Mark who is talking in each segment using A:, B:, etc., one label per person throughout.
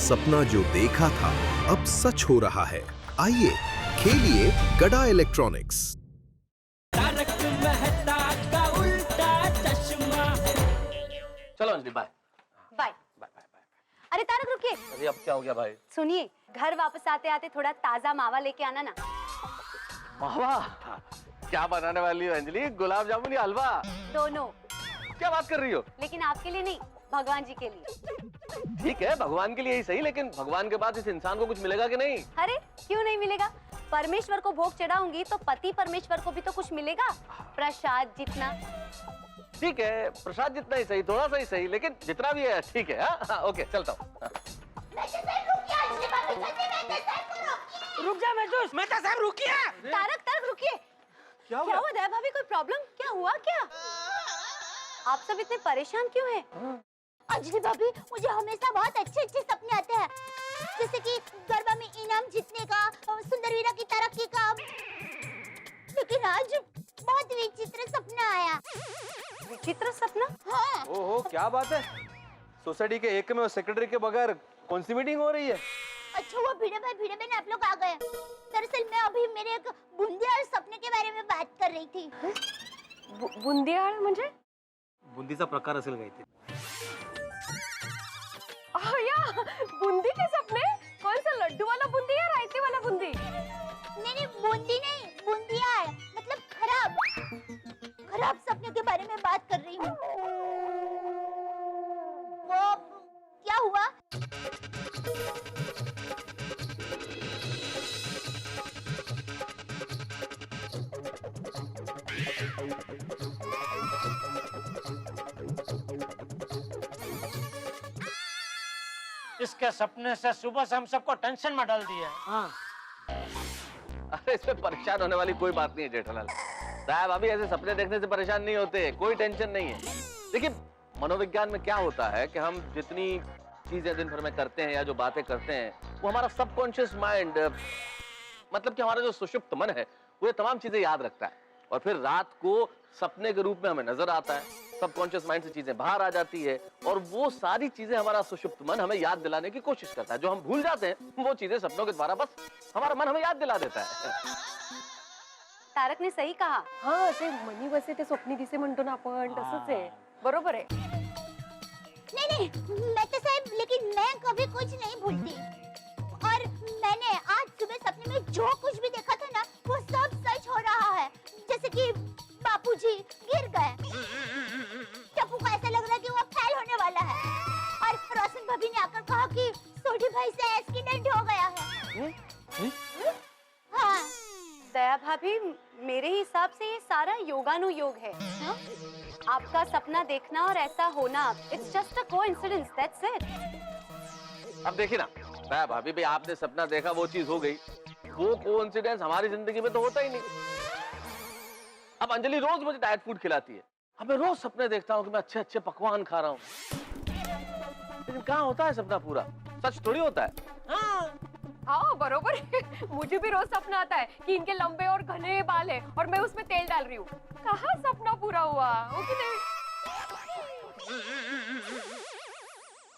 A: सपना जो देखा था अब सच हो रहा है। आइए खेलिए गड़ा इलेक्ट्रॉनिक्स।
B: तारक मेहता का उल्टा चश्मा।
C: चलो Anjali bye
D: bye.
C: Bye bye bye.
D: अरे तारक रुकिए।
C: अरे अब क्या हो गया भाई?
D: सुनिए, घर वापस आते आते थोड़ा ताजा मावा लेके आना ना।
C: मावा? क्या बनाने वाली हो अंजलि? गुलाब जामुन या हलवा?
D: दोनों।
C: क्या बात कर रही हो?
D: लेकिन आपके लिए नहीं, भगवान जी के लिए।
C: ठीक है, भगवान के लिए ही सही, लेकिन भगवान के बाद इस इंसान को कुछ मिलेगा कि नहीं?
D: अरे क्यों नहीं मिलेगा? परमेश्वर को भोग चढ़ाऊंगी तो पति परमेश्वर को भी तो कुछ मिलेगा, प्रसाद जितना।
C: ठीक है, प्रसाद जितना ही सही, थोड़ा सा ही सही, लेकिन जितना भी है ठीक है। हाँ, ओके चलता हूँ।
B: रुक जा महजूस, मेहता साहब रुकिए।
D: तारक रुकिए। क्या हुआ दया भाभी? कोई प्रॉब्लम? क्या हुआ क्या? आप सब इतने परेशान क्यों हैं?
E: अंजलि भाभी, मुझे हमेशा बहुत अच्छे अच्छे सपने आते हैं, जैसे कि गरबा में इनाम जीतने का, सुंदरवीरा की तरक्की का। लेकिन आज बहुत विचित्र सपना आया।
D: विचित्र सपना?
E: हाँ।
C: ओहो, क्या बात है? सोसाइटी के एक में और सेक्रेटरी के बगैर कौन सी मीटिंग हो रही है?
E: अच्छा हुआ भिड़े भाई आप लोग आ गए। दरअसल मैं अभी मेरे एक बूंदियार सपने के बारे में बात कर रही थी।
D: बुंदियाळ म्हणजे?
C: बुंदीचा प्रकार असेल काहीतरी।
D: बूंदी के सपने? कौन सा, लड्डू वाला बूंदी या रायते वाला बूंदी?
E: नहीं, बूंदी नहीं, बूंदियार मतलब खराब सपने के बारे में बात कर रही हूँ। वो क्या हुआ?
B: इसके सपने से सुबह से हम सबको टेंशन में डाल दिया। हाँ।
C: अरे इसमें परेशान होने वाली कोई बात नहीं है जेठालाल साहब। अभी ऐसे सपने देखने से परेशान नहीं होते, कोई टेंशन नहीं है। देखिए, मनोविज्ञान में क्या होता है कि हम जितनी चीजें दिन भर में करते हैं या जो बातें करते हैं, वो हमारा सबकॉन्शियस माइंड, मतलब कि हमारा जो सुषुप्त मन है, वो ये तमाम चीजें याद रखता है और फिर रात को सपने के रूप में हमें नजर आता है। सबकॉन्शियस माइंड से चीजें बाहर आ जाती है और वो सारी चीजें हमारा सुषुप्त मन हमें याद दिलाने की कोशिश करता है। जो हम भूल जाते हैं वो चीजें सपनों के द्वारा बस हमारा मन हमें याद दिला देता है।
D: तारक ने सही कहा।
F: हाँ, ते मनी वसे ते स्वप्नी दिसे म्हणतो ना आपण, तसंच आहे। बरोबर आहे।
E: नहीं, मैं तो साहब, लेकिन मैं कभी कुछ नहीं भूलती। और मैंने आज सुबह सपने में जो कुछ भी देखा था ना, वो सब सच हो रहा है। जैसे कि बापूजी गिर गए, टप्पू को ऐसा लग रहा है कि वो फेल होने वाला है, और रोशन भाभी ने आकर कहा कि सोडी भाई से एक्सीडेंट हो गया है। हाँ।
D: दया भाभी, मेरे हिसाब से ये सारा योगानुयोग है। हाँ? आपका सपना देखना और ऐसा होना, it's just a coincidence, that's it.
C: अब देखिए ना दया भाभी, भाई आपने सपना देखा, वो चीज हो गई। वो कोइंसिडेंस हमारी जिंदगी में तो होता ही नहीं। अब अंजलि रोज मुझे डाइट फूड खिलाती है, अब मैं रोज सपने देखता हूँ कि मैं अच्छे अच्छे पकवान खा रहा हूँ, लेकिन कहाँ होता है सपना पूरा? सच थोड़ी होता है।
F: हाँ बरोबर है। मुझे भी रोज सपना आता है कि इनके लंबे और घने बाल है और मैं उसमें तेल डाल रही हूँ। कहाँ सपना पूरा हुआ? हो कि नहीं?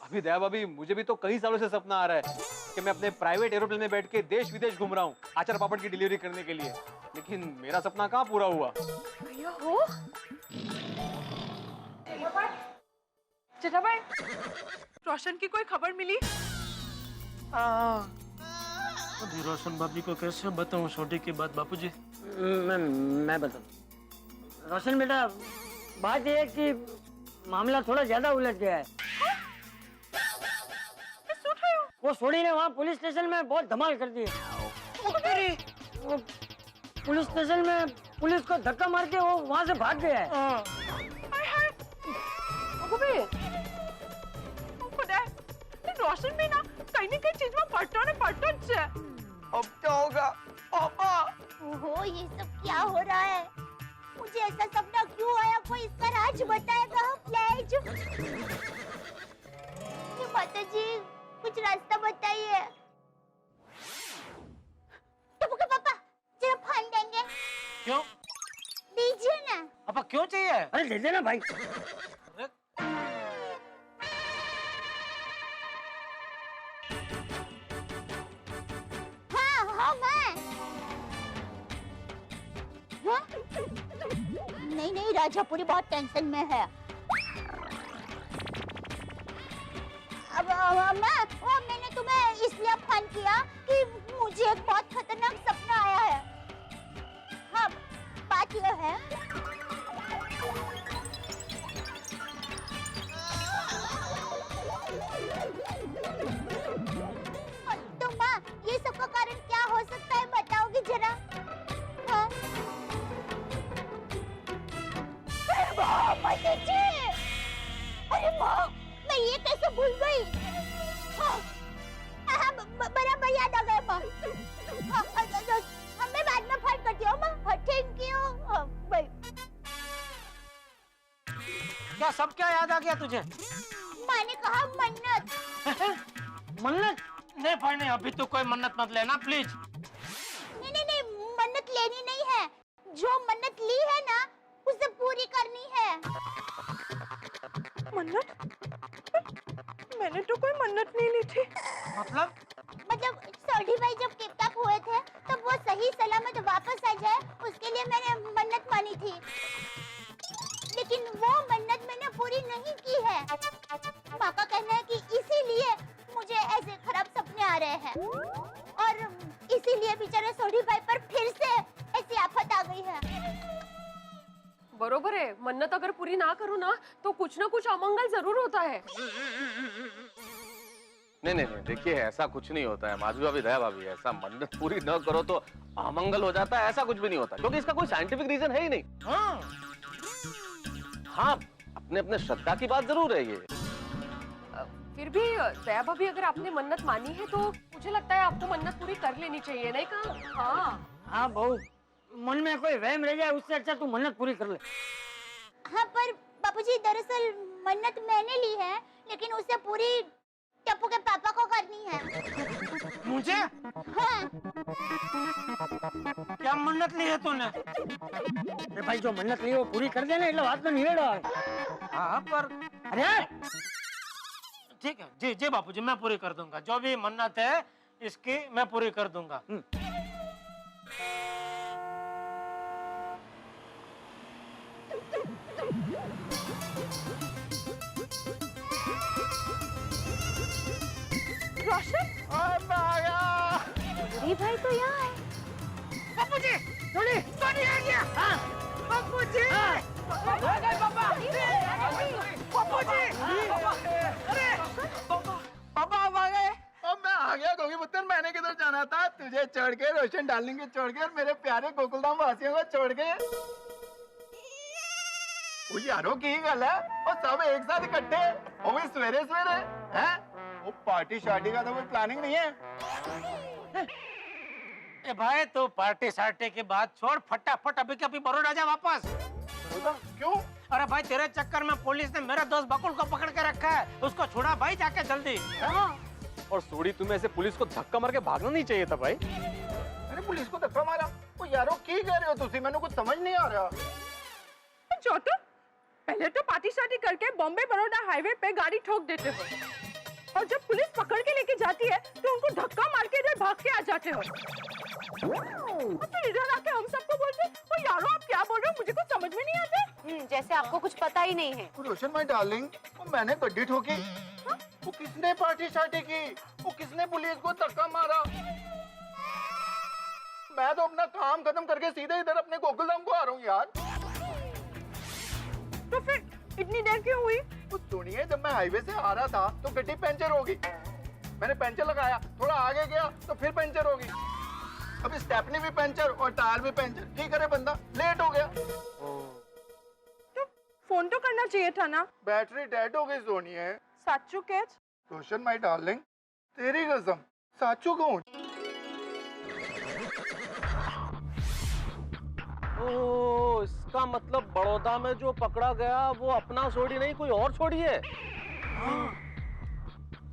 G: अभी दया भाभी, मुझे भी तो कई सालों से सपना आ रहा है कि मैं अपने प्राइवेट एरोप्लेन में बैठ के देश विदेश घूम रहा हूँ आचार पापड़ की डिलीवरी करने के लिए, लेकिन मेरा सपना कहाँ पूरा हुआ।
F: भैया हो? चिट्ठा भाई, रोशन की कोई खबर मिली?
B: अभी रोशन भाभी को कैसे बताऊं छोटी की बात? बापूजी,
H: मैं बताऊं। रोशन बेटा, बात यह है कि मामला थोड़ा ज्यादा उलझ गया है। वो सोडी ने वहाँ पुलिस स्टेशन में बहुत धमाल कर दी है। वो पुलिस स्टेशन में पुलिस को धक्का मार के वो वहाँ से भाग गया है।
F: रोशन भी ना कहीं न कहीं चीज में पटो है।
C: अब क्या होगा पापा?
E: ओहो, ये सब क्या हो रहा है? मुझे ऐसा सपना क्यों आया? कोई इसका राज बताएगा प्लीज? माता जी, कुछ रास्ता बताइए। टप्पू के पापा, जरा फोन देंगे?
B: क्यों?
E: दीजिए ना।
B: पापा क्यों चाहिए?
H: अरे दे देना भाई।
E: हाँ हाँ मैं। हाँ? नहीं नहीं, राजापुरी बहुत टेंशन में है। अब मैंने तुम्हें इसलिए फोन किया कि मुझे एक बहुत खतरनाक सपना आया है। हाँ, बात यह है तो माँ, ये सब का कारण क्या हो सकता है, बताओगी जरा? हाँ? अरे माँ, मैं ये कैसे भूल गई? हाँ, बराबर याद आ गया माँ। मैं बाद में फोन करती हूँ माँ। Thank you. बाय।
B: क्या सब क्या याद आ गया तुझे?
E: माँ ने कहा मन्नत।
B: मन्नत? नहीं भाई नहीं, अभी तो कोई मन्नत मत लेना प्लीज।
E: नहीं, मन्नत लेनी नहीं है। जो मन्नत ली है ना, उसे पूरी करनी है।
F: मन्नत? मैंने तो कोई मन्नत नहीं ली थी।
B: मतलब
E: सोढ़ी भाई जब किडनैप हुए थे तब वो सही सलामत वापस आ जाए, उसके लिए मैंने मन्नत मानी थी। लेकिन वो मन्नत मैंने पूरी नहीं की है। माँ का कहना है कि इसीलिए मुझे ऐसे खराब सपने आ रहे हैं और इसीलिए बेचारे सोढ़ी भाई पर फिर से ऐसी आफत आ गई है।
F: बरोबर है, मन्नत अगर पूरी ना करो ना तो कुछ ना कुछ अमंगल जरूर होता है।
C: नहीं, देखिए ऐसा कुछ नहीं होता है माधवी भाभी, दया भाभी। ऐसा मन्नत पूरी न करो तो अमंगल हो जाता है, ऐसा कुछ भी नहीं होता, क्योंकि इसका कोई साइंटिफिक रीजन है ही नहीं। हाँ, अपने अपने श्रद्धा की बात जरूर है ये।
F: फिर भी दया भाभी, अगर आपने मन्नत मानी है तो मुझे लगता है आपको मन्नत पूरी कर लेनी चाहिए, नहीं कहा?
H: हाँ बहू, मन में कोई वहम रह जाए उससे अच्छा तू मन्नत पूरी कर ले।
E: हाँ, पर बापूजी दरअसल मन्नत मैंने ली है, लेकिन उसे पूरी टप्पू के पापा को करनी है।
B: मुझे?
E: हाँ।
B: क्या मन्नत ली है तूने?
H: अरे भाई, जो मन्नत ली वो पूरी कर देना, એટલે વાત તો નિવેડો આવે।
B: हाँ पर
H: अरे
B: ठीक है जी जी बापूजी, मैं पूरी कर दूंगा। जो भी मन्नत है इसकी मैं पूरी कर दूंगा।
F: रोशन?
D: अरे भाई तो यहाँ है।
B: बापूजी, सोनी आ गया। हाँ, बापूजी। बापूजी, अरे पापा आप आ गए।
I: अब मैं आ गया गोगी पुत्र। मैंने किधर जाना था? तुझे छोड़ के, रोशन डार्लिंग को छोड़ के और मेरे प्यारे गोकुलधाम वासियों को छोड़ के। वो यारों की गल है, वो सब एक साथ इकट्ठे, वो भी सवेरे सवेरे हैं। वो पार्टी शार्टी का तो कोई प्लानिंग नहीं है।
B: ए भाई, तो पार्टी सार्टी की बात छोड़, फटाफट अभी के अभी बड़ौदा जा वापस।
I: क्यों?
B: अरे भाई, तेरे चक्कर में पुलिस ने मेरे दोस्त बकुल को पकड़ के रखा है। उसको छुड़ा भाई जाके जल्दी।
G: और सोड़ी, तुम्हें ऐसे पुलिस को धक्का मार के भागना नहीं चाहिए था भाई।
I: अरे पुलिस को धक्का मारा? वो यारों की कह रहे हो तुसी? मैंने कुछ समझ नहीं आ रहा।
F: छोटू, पहले तो पार्टी शार्टी करके बॉम्बे बड़ौदा हाईवे पे गाड़ी ठोक देते हो, और जब पुलिस पकड़ के लेके जाती है तो उनको धक्का मार के इधर भाग के आ जाते हो। तो इधर आके हम सबको बोलते हो यारो आप क्या बोल रहे हो, मुझे कुछ समझ में नहीं आता।
D: जैसे आपको कुछ पता ही नहीं है।
I: रोशन माय डार्लिंग, वो मैंने गड्डी ठोकी। वो किसने पार्टी शार्टी की? वो किसने पुलिस को धक्का मारा? मैं तो अपना काम खत्म करके सीधे इधर अपने गोकुलधाम को आ रहा हूँ यार।
F: तो फिर इतनी देर क्यों हुई?
I: तो सुनिए, जब मैं हाईवे से आ रहा था तो गड्डी पंचर हो गई। मैंने पंचर लगाया, थोड़ा आगे गया तो फिर पंचर हो गई। अभी स्टेपनी भी पंचर और टायर भी पंचर। ठीक करे बंदा, लेट हो गया।
F: तो फोन तो करना चाहिए था ना।
I: बैटरी डेड हो गई सोनिए।
F: साचू कैच?
I: रोशन माय डार्लिंग, तेरी कसम, साचू कहूँ?
C: ओह, इसका मतलब बड़ौदा में जो पकड़ा गया वो अपना सोड़ी नहीं, कोई और सोड़ी है।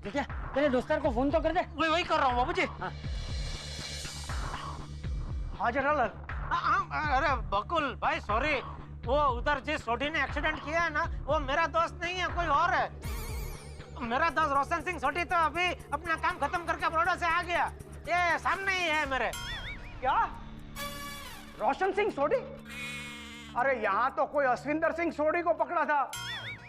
H: ठीक है, तेरे दोस्तार को फोन तो कर दे।
B: वही कर रहा हूँ बाबूजी। हाँ जरा। अरे बकुल भाई, सॉरी, वो उधर जिस सोढ़ी ने एक्सीडेंट किया है ना, वो मेरा दोस्त नहीं है, कोई और है। मेरा दोस्त रोशन सिंह सोटी तो अभी अपना काम खत्म करके बड़ौदा से आ गया। ये सामने ही है मेरे।
J: क्या? रोशन सिंह सोडी? अरे यहाँ तो कोई अश्विंदर सिंह सोडी को पकड़ा था।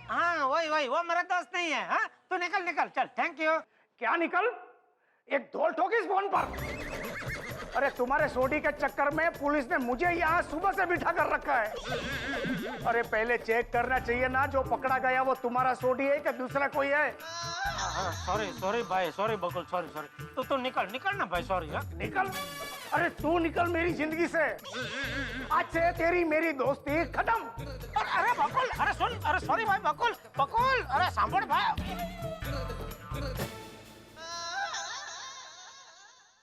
B: हाँ वही वो मेरा दोस्त नहीं है। हाँ तू निकल चल। Thank you.
J: क्या निकल? एक धोल ठोकी इस फोन पर। अरे तुम्हारे सोडी के चक्कर में पुलिस ने मुझे यहाँ सुबह से बिठा कर रखा है। अरे पहले चेक करना चाहिए ना, जो पकड़ा गया वो तुम्हारा सोडी है कि दूसरा कोई है?
B: सॉरी भाई, सॉरी बकुल, सॉरी। तो निकल ना भाई, सॉरी।
J: निकल? अरे तू निकल मेरी जिंदगी से। आज से तेरी मेरी दोस्ती खत्म।
B: अरे बकुल, अरे सुन, अरे सॉरी भाई बकुल, अरे सांभळ भाई।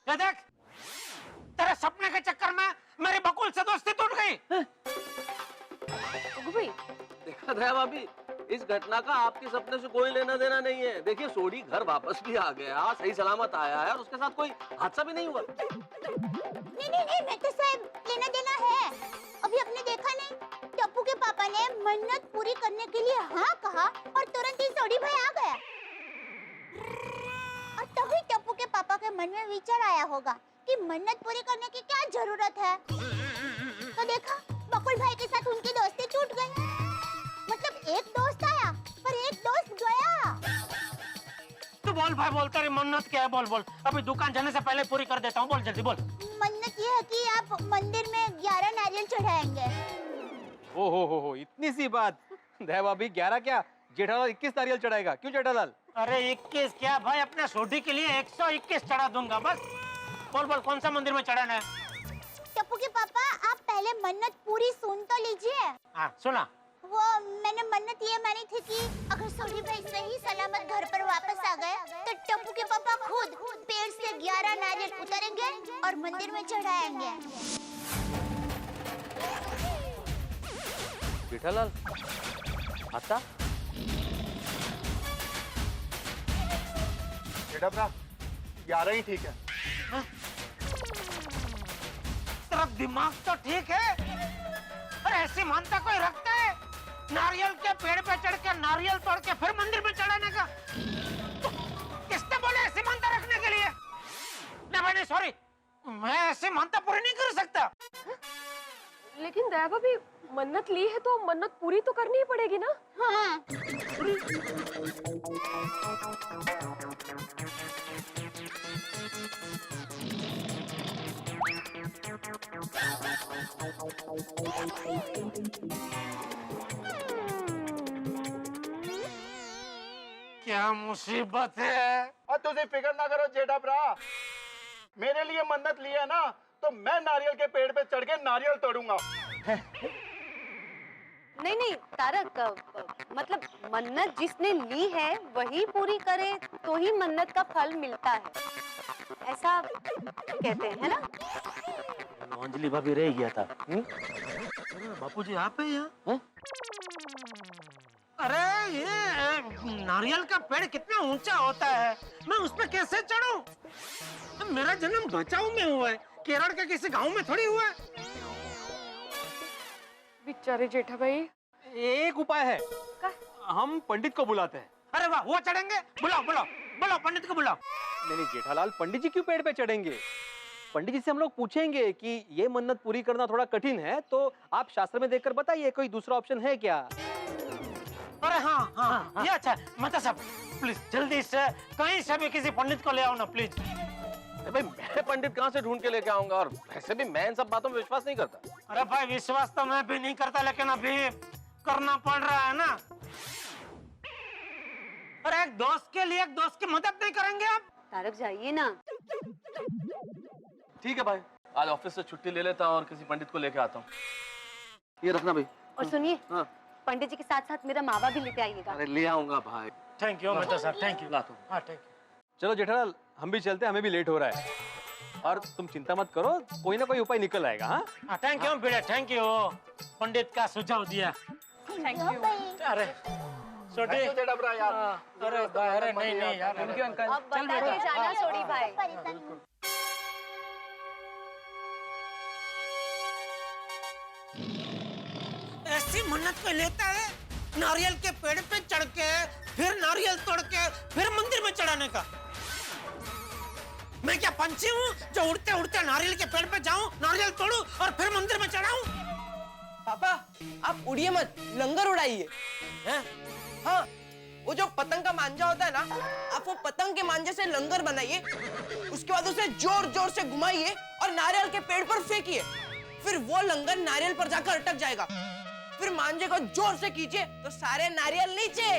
B: ये देख, तेरे सपने के चक्कर में मेरी बकुल से दोस्ती टूट गई।
C: देखा दया भाभी, इस घटना का आपके सपने से कोई लेना देना नहीं है। देखिए सोडी घर वापस भी आ गया, सही सलामत आया है और उसके साथ कोई हादसा भी नहीं हुआ।
E: नहीं मेहता साहब, लेना देना है। अभी आपने देखा नहीं, टप्पू के पापा ने मन्नत पूरी करने के लिए हाँ कहा और तुरंत ही सोडी भाई आ गया। और तभी टप्पू के पापा के मन में विचार आया होगा कि मन्नत पूरी करने की क्या जरूरत है। तो देखा, बकुल भाई के साथ उनकी दोस्ती टूट गई। मतलब एक दोस्त आया पर एक दोस्त गया।
B: तू बोल भाई, बोल, तेरी मन्नत क्या है? बोल। अभी दुकान जाने से पहले पूरी कर देता हूँ। बोल जल्दी बोल।
E: मन्नत ये है कि आप मंदिर में 11 नारियल चढ़ाएंगे।
G: हो इतनी सी बात। दया भाभी 11 क्या, जेठालाल 21 नारियल चढ़ाएगा। क्यों जेठालाल?
B: अरे 21 क्या भाई, अपने सोडी के लिए 121 चढ़ा दूंगा बस। बोल, कौन सा मंदिर में चढ़ाना है?
E: टप्पू के पापा, आप पहले मन्नत पूरी सुन तो लीजिए।
B: हाँ सुना।
E: वो मैंने मन्नत ये मानी थी कि अगर सोडी भाई सही सलामत घर पर वापस आ गए तो टप्पू के पापा खुद पेड़ से 11 नारियल उतारेंगे और मंदिर में चढ़ाएंगे।
C: जेठालाल आता?
I: बेटा 11 ही ठीक है।
B: तेरा दिमाग तो ठीक है, और ऐसी मानता कोई रखता है नारियल के पेड़ पे चढ़ के नारियल तोड़ के फिर मंदिर में चढ़ाने का? तो किसने बोला ऐसी मानता रखने के लिए? नहीं सॉरी, मैं ऐसी मानता पूरी नहीं कर सकता।
F: लेकिन दया भाभी, मन्नत ली है तो मन्नत पूरी तो करनी ही पड़ेगी ना?
E: हाँ।
B: क्या मुसीबत है?
I: और तुझे फिक्र ना करो जेठा भरा, मेरे लिए मन्नत ली है ना, तो मैं नारियल के पेड़ पे चढ़ के नारियल तोड़ूंगा।
D: नहीं तारक, मतलब मन्नत जिसने ली है वही पूरी करे तो ही मन्नत का फल मिलता है, ऐसा कहते हैं, है ना?
C: अंजलि भाभी रह गया था।
B: बापूजी आप है यहाँ? अरे ये नारियल का पेड़ कितना ऊंचा होता है, मैं उस पे कैसे चढ़ूं? मेरा जन्म बचाऊ में हुआ है, केरल के किसी गांव में थोड़ी हुआ है।
F: बेचारे जेठा भाई।
G: एक उपाय है, हम पंडित को बुलाते हैं।
B: अरे वाह, वो चढ़ेंगे? बुलाओ पंडित को बुलाओ।
G: नहीं जेठालाल, पंडित जी क्यों पेड़ पे चढ़ेंगे? पंडित जी से हम लोग पूछेंगे कि ये मन्नत पूरी करना थोड़ा कठिन है, तो आप शास्त्र में देखकर बताइए कोई दूसरा ऑप्शन है क्या?
B: अरे हाँ, ये अच्छा है। मतलब साहब प्लीज जल्दी से कहीं से भी किसी पंडित को ले आओ ना प्लीज।
C: भाई मैं पंडित कहाँ से ढूंढ के लेके आऊंगा, और वैसे भी मैं इन सब बातों में विश्वास नहीं करता।
B: अरे भाई विश्वास तो मैं भी नहीं करता, लेकिन अभी करना पड़ रहा है ना। अरे एक दोस्त के लिए एक दोस्त की मदद नहीं करेंगे आप?
D: तारक जाइए ना।
C: ठीक है भाई, आज ऑफिस से छुट्टी ले लेता हूँ और किसी पंडित को लेके आता हूँ। ये रखना भाई।
D: और सुनिए,
C: हाँ।
D: पंडित जी के साथ साथ मेरा मावा भी लेते आइएगा।
C: अरे ले आऊंगा भाई।
B: थैंक यू मेहता साहब, थैंक यू। हाँ थैंक यू।
G: चलो जेठालाल, हम भी चलते हैं, हमें भी लेट हो रहा है। और तुम चिंता मत करो, कोई ना कोई उपाय निकल आएगा। हाँ
B: थैंक यू बेटा, थैंक यू, पंडित का सुझाव दिया।
E: Thank you.
B: अरे छोटे
I: जेठा भरा यार।
B: अरे अरे नहीं यार,
F: थैंक यू अंकल।
D: अब बता के जाना सोडी भाई।
E: परेशान
B: ऐसी मन्नत कोई लेता है? नारियल के पेड़ पे चढ़ के फिर नारियल तोड़ के फिर मंदिर में चढ़ाने का? मैं क्या पंछी हूँ जो उड़ते उड़ते नारियल के पेड़ पे जाऊं, नारियल तोड़ूं और फिर मंदिर में चढ़ाऊं?
K: पापा आप उड़िए मत, लंगर उड़ाइए। हाँ, वो जो पतंग का मांझा होता है ना, आप वो पतंग के मांझे से लंगर बनाइए, उसके बाद उसे जोर जोर से घुमाइए और नारियल के पेड़ पर फेंकिए। फिर वो लंगर नारियल पर जाकर अटक जाएगा। फिर मांझे को जोर से कीजिए तो सारे नारियल नीचे।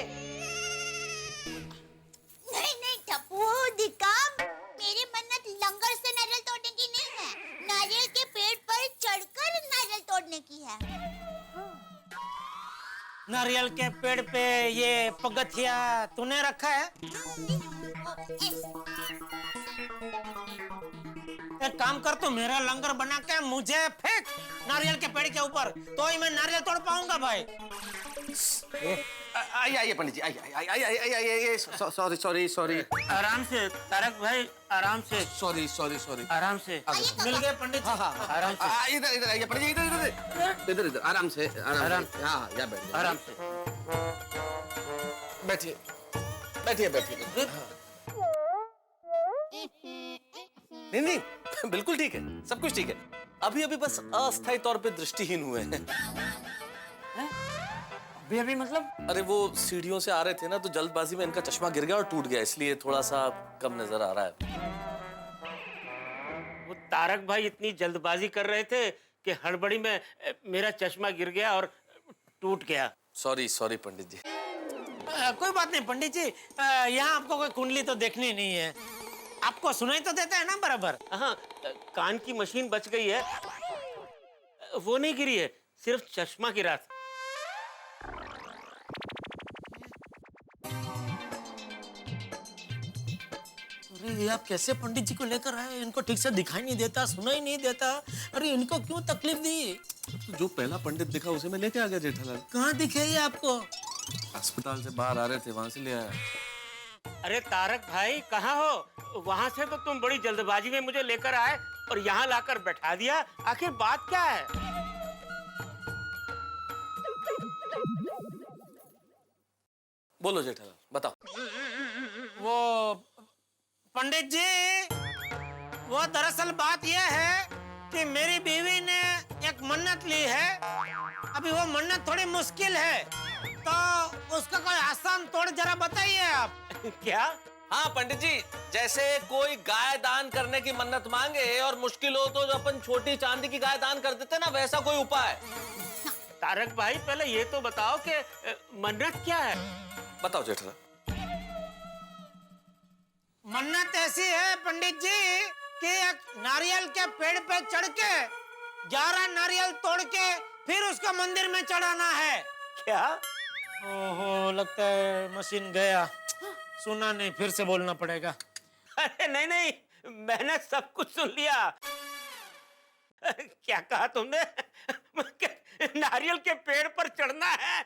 E: नहीं नहीं टप्पू दिक्का, मेरी मन्नत लंगर से नारियल तोड़ने की नहीं है, नारियल के पेड़ पर चढ़कर नारियल तोड़ने की है।
B: नारियल के पेड़ पे ये पगथिया तूने रखा है? एक काम कर, तू मेरा लंगर बना के मुझे फेंक नारियल के पेड़ के ऊपर, तो ही मैं नारियल तोड़ पाऊंगा भाई।
C: आइए पंडित जी, आइए। Sorry sorry sorry.
B: आराम से तारक भाई, आराम से।
C: Sorry sorry sorry.
B: आराम से। मिल गए पंडित जी? हाँ, आराम से।
C: इधर आइए पंडित जी, इधर आराम से, आराम से। हाँ, या बैठिए।
B: आराम से
C: बैठिए बैठिए। नहीं, बिल्कुल ठीक है, सब कुछ ठीक है। अभी बस अस्थायी तौर पे दृष्टिहीन हुए हैं।
H: अभी मतलब?
C: अरे वो सीढ़ियों से आ रहे थे ना, तो जल्दबाजी में इनका चश्मा गिर गया और टूट गया, इसलिए थोड़ा सा कम नजर आ रहा है।
B: वो तारक भाई इतनी जल्दबाजी कर रहे थे कि हड़बड़ी में मेरा चश्मा गिर गया और टूट गया।
C: सॉरी पंडित जी।
B: कोई बात नहीं पंडित जी, यहाँ आपको कोई कुंडली तो देखनी नहीं है, आपको सुनाई तो देता है ना बराबर? हाँ, कान की मशीन बच गई है, वो नहीं गिरी है, सिर्फ चश्मा गिरा था। अरे ये आप कैसे पंडित जी को लेकर आए? इनको ठीक से दिखाई नहीं देता, सुनाई नहीं देता। अरे इनको क्यों तकलीफ दी?
C: तो जो पहला पंडित दिखा उसे मैं लेके आ गया जेठालाल।
B: कहाँ दिखे ये आपको?
C: अस्पताल से बाहर आ रहे थे, वहां से ले आया।
B: अरे तारक भाई कहाँ हो? वहां से तो तुम बड़ी जल्दबाजी में मुझे लेकर आए और यहाँ लाकर बैठा दिया, आखिर बात क्या है?
C: बोलो जेठालाल, बताओ।
B: वो पंडित जी, वो दरअसल बात यह है कि मेरी बीवी ने एक मन्नत ली है। अभी वो मन्नत थोड़ी मुश्किल है, तो उसका कोई आसान तोड़ जरा बताइए आप। क्या?
C: हाँ पंडित जी, जैसे कोई गाय दान करने की मन्नत मांगे और मुश्किल हो तो अपन छोटी चांदी की गाय दान कर देते ना, वैसा कोई उपाय।
B: तारक भाई पहले ये तो बताओ कि मन्नत क्या है?
C: बताओ जेठालाल।
B: मन्नत ऐसी है पंडित जी कि एक नारियल के पेड़ पे चढ़ के 11 नारियल तोड़ के फिर उसको मंदिर में चढ़ाना है। क्या? ओहो, लगता है मशीन गया, सुना नहीं, फिर से बोलना पड़ेगा। अरे नहीं, मैंने सब कुछ सुन लिया। क्या कहा तुमने? नारियल के पेड़ पर चढ़ना है,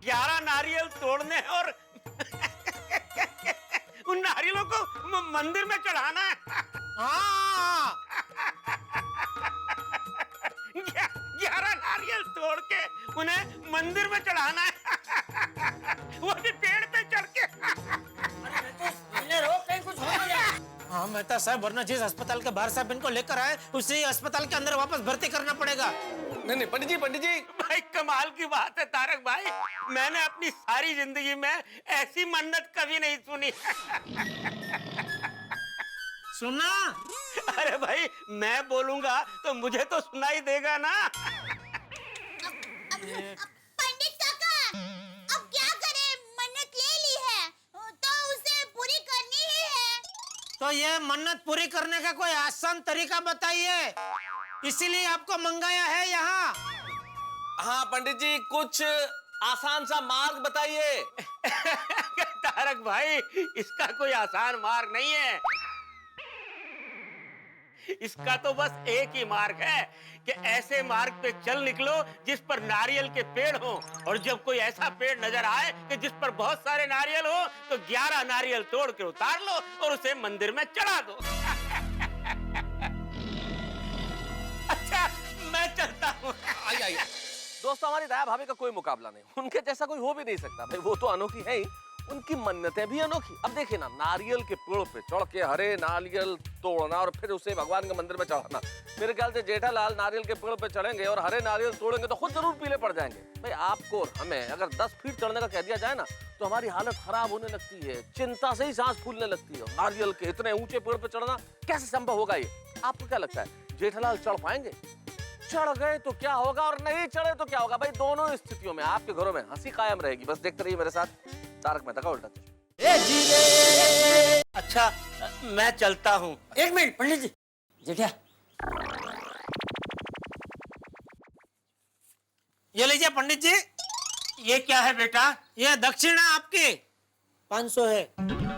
B: 11 नारियल तोड़ने और उन नारियलों को मंदिर में चढ़ाना है। हाँ। 11 नारियल तोड़ के उन्हें मंदिर में चढ़ाना है, वो भी पेड़ पे चढ़ के।
H: कहीं कुछ हो गया।
B: हाँ मेहता साहब, वरना जिस अस्पताल के बाहर साहब इनको लेकर आए उसी अस्पताल के अंदर वापस भर्ती करना पड़ेगा।
C: नहीं पंडित जी।
B: भाई कमाल की बात है तारक भाई, मैंने अपनी सारी जिंदगी में ऐसी मन्नत कभी नहीं सुनी। सुना? अरे भाई मैं बोलूंगा तो मुझे तो सुनाई देगा ना।
E: पंडित काका, अब क्या करें? मन्नत ले ली है तो उसे पूरी करनी ही है।
B: तो ये मन्नत पूरी करने का कोई आसान तरीका बताइए, इसीलिए आपको मंगाया है यहाँ।
C: हाँ पंडित जी, कुछ आसान सा मार्ग बताइए।
B: तारक भाई, इसका कोई आसान मार्ग नहीं है, इसका तो बस एक ही मार्ग है कि ऐसे मार्ग पे चल निकलो जिस पर नारियल के पेड़ हो, और जब कोई ऐसा पेड़ नजर आए कि जिस पर बहुत सारे नारियल हो तो 11 नारियल तोड़ के उतार लो और उसे मंदिर में चढ़ा दो। अच्छा मैं चलता हूँ।
C: आइए दोस्तों हमारी दया भाभी का कोई मुकाबला नहीं, उनके जैसा कोई हो भी नहीं सकता भाई, वो तो अनोखी है ही, उनकी मन्नतें भी अनोखी। अब देखिए ना, नारियल के पेड़ पे चढ़ के हरे नारियल तोड़ना और फिर उसे भगवान के मंदिर में चढ़ाना। मेरे ख्याल से जेठालाल नारियल के पेड़ पे चढ़ेंगे और हरे नारियल तोड़ेंगे तो खुद जरूर पीले पड़ जाएंगे। भाई आपको और हमें अगर 10 फीट चढ़ने का कह दिया जाए ना तो हमारी हालत खराब होने लगती है, चिंता से ही सांस फूलने लगती है। नारियल के इतने ऊंचे पेड़ पे चढ़ना कैसे संभव होगा ये? आपको क्या लगता है जेठालाल चढ़ पाएंगे? चढ़ गए तो क्या होगा और नहीं चढ़े तो क्या होगा? भाई दोनों स्थितियों में आपके घरों में हंसी कायम रहेगी। बस देखते रहिए मेरे साथ तारक मेहता का उल्टा चश्मा।
H: अच्छा मैं चलता हूँ। एक मिनट पंडित जी। जेठिया ये लीजिए पंडित जी। ये क्या है बेटा? ये दक्षिणा आपकी 500 है।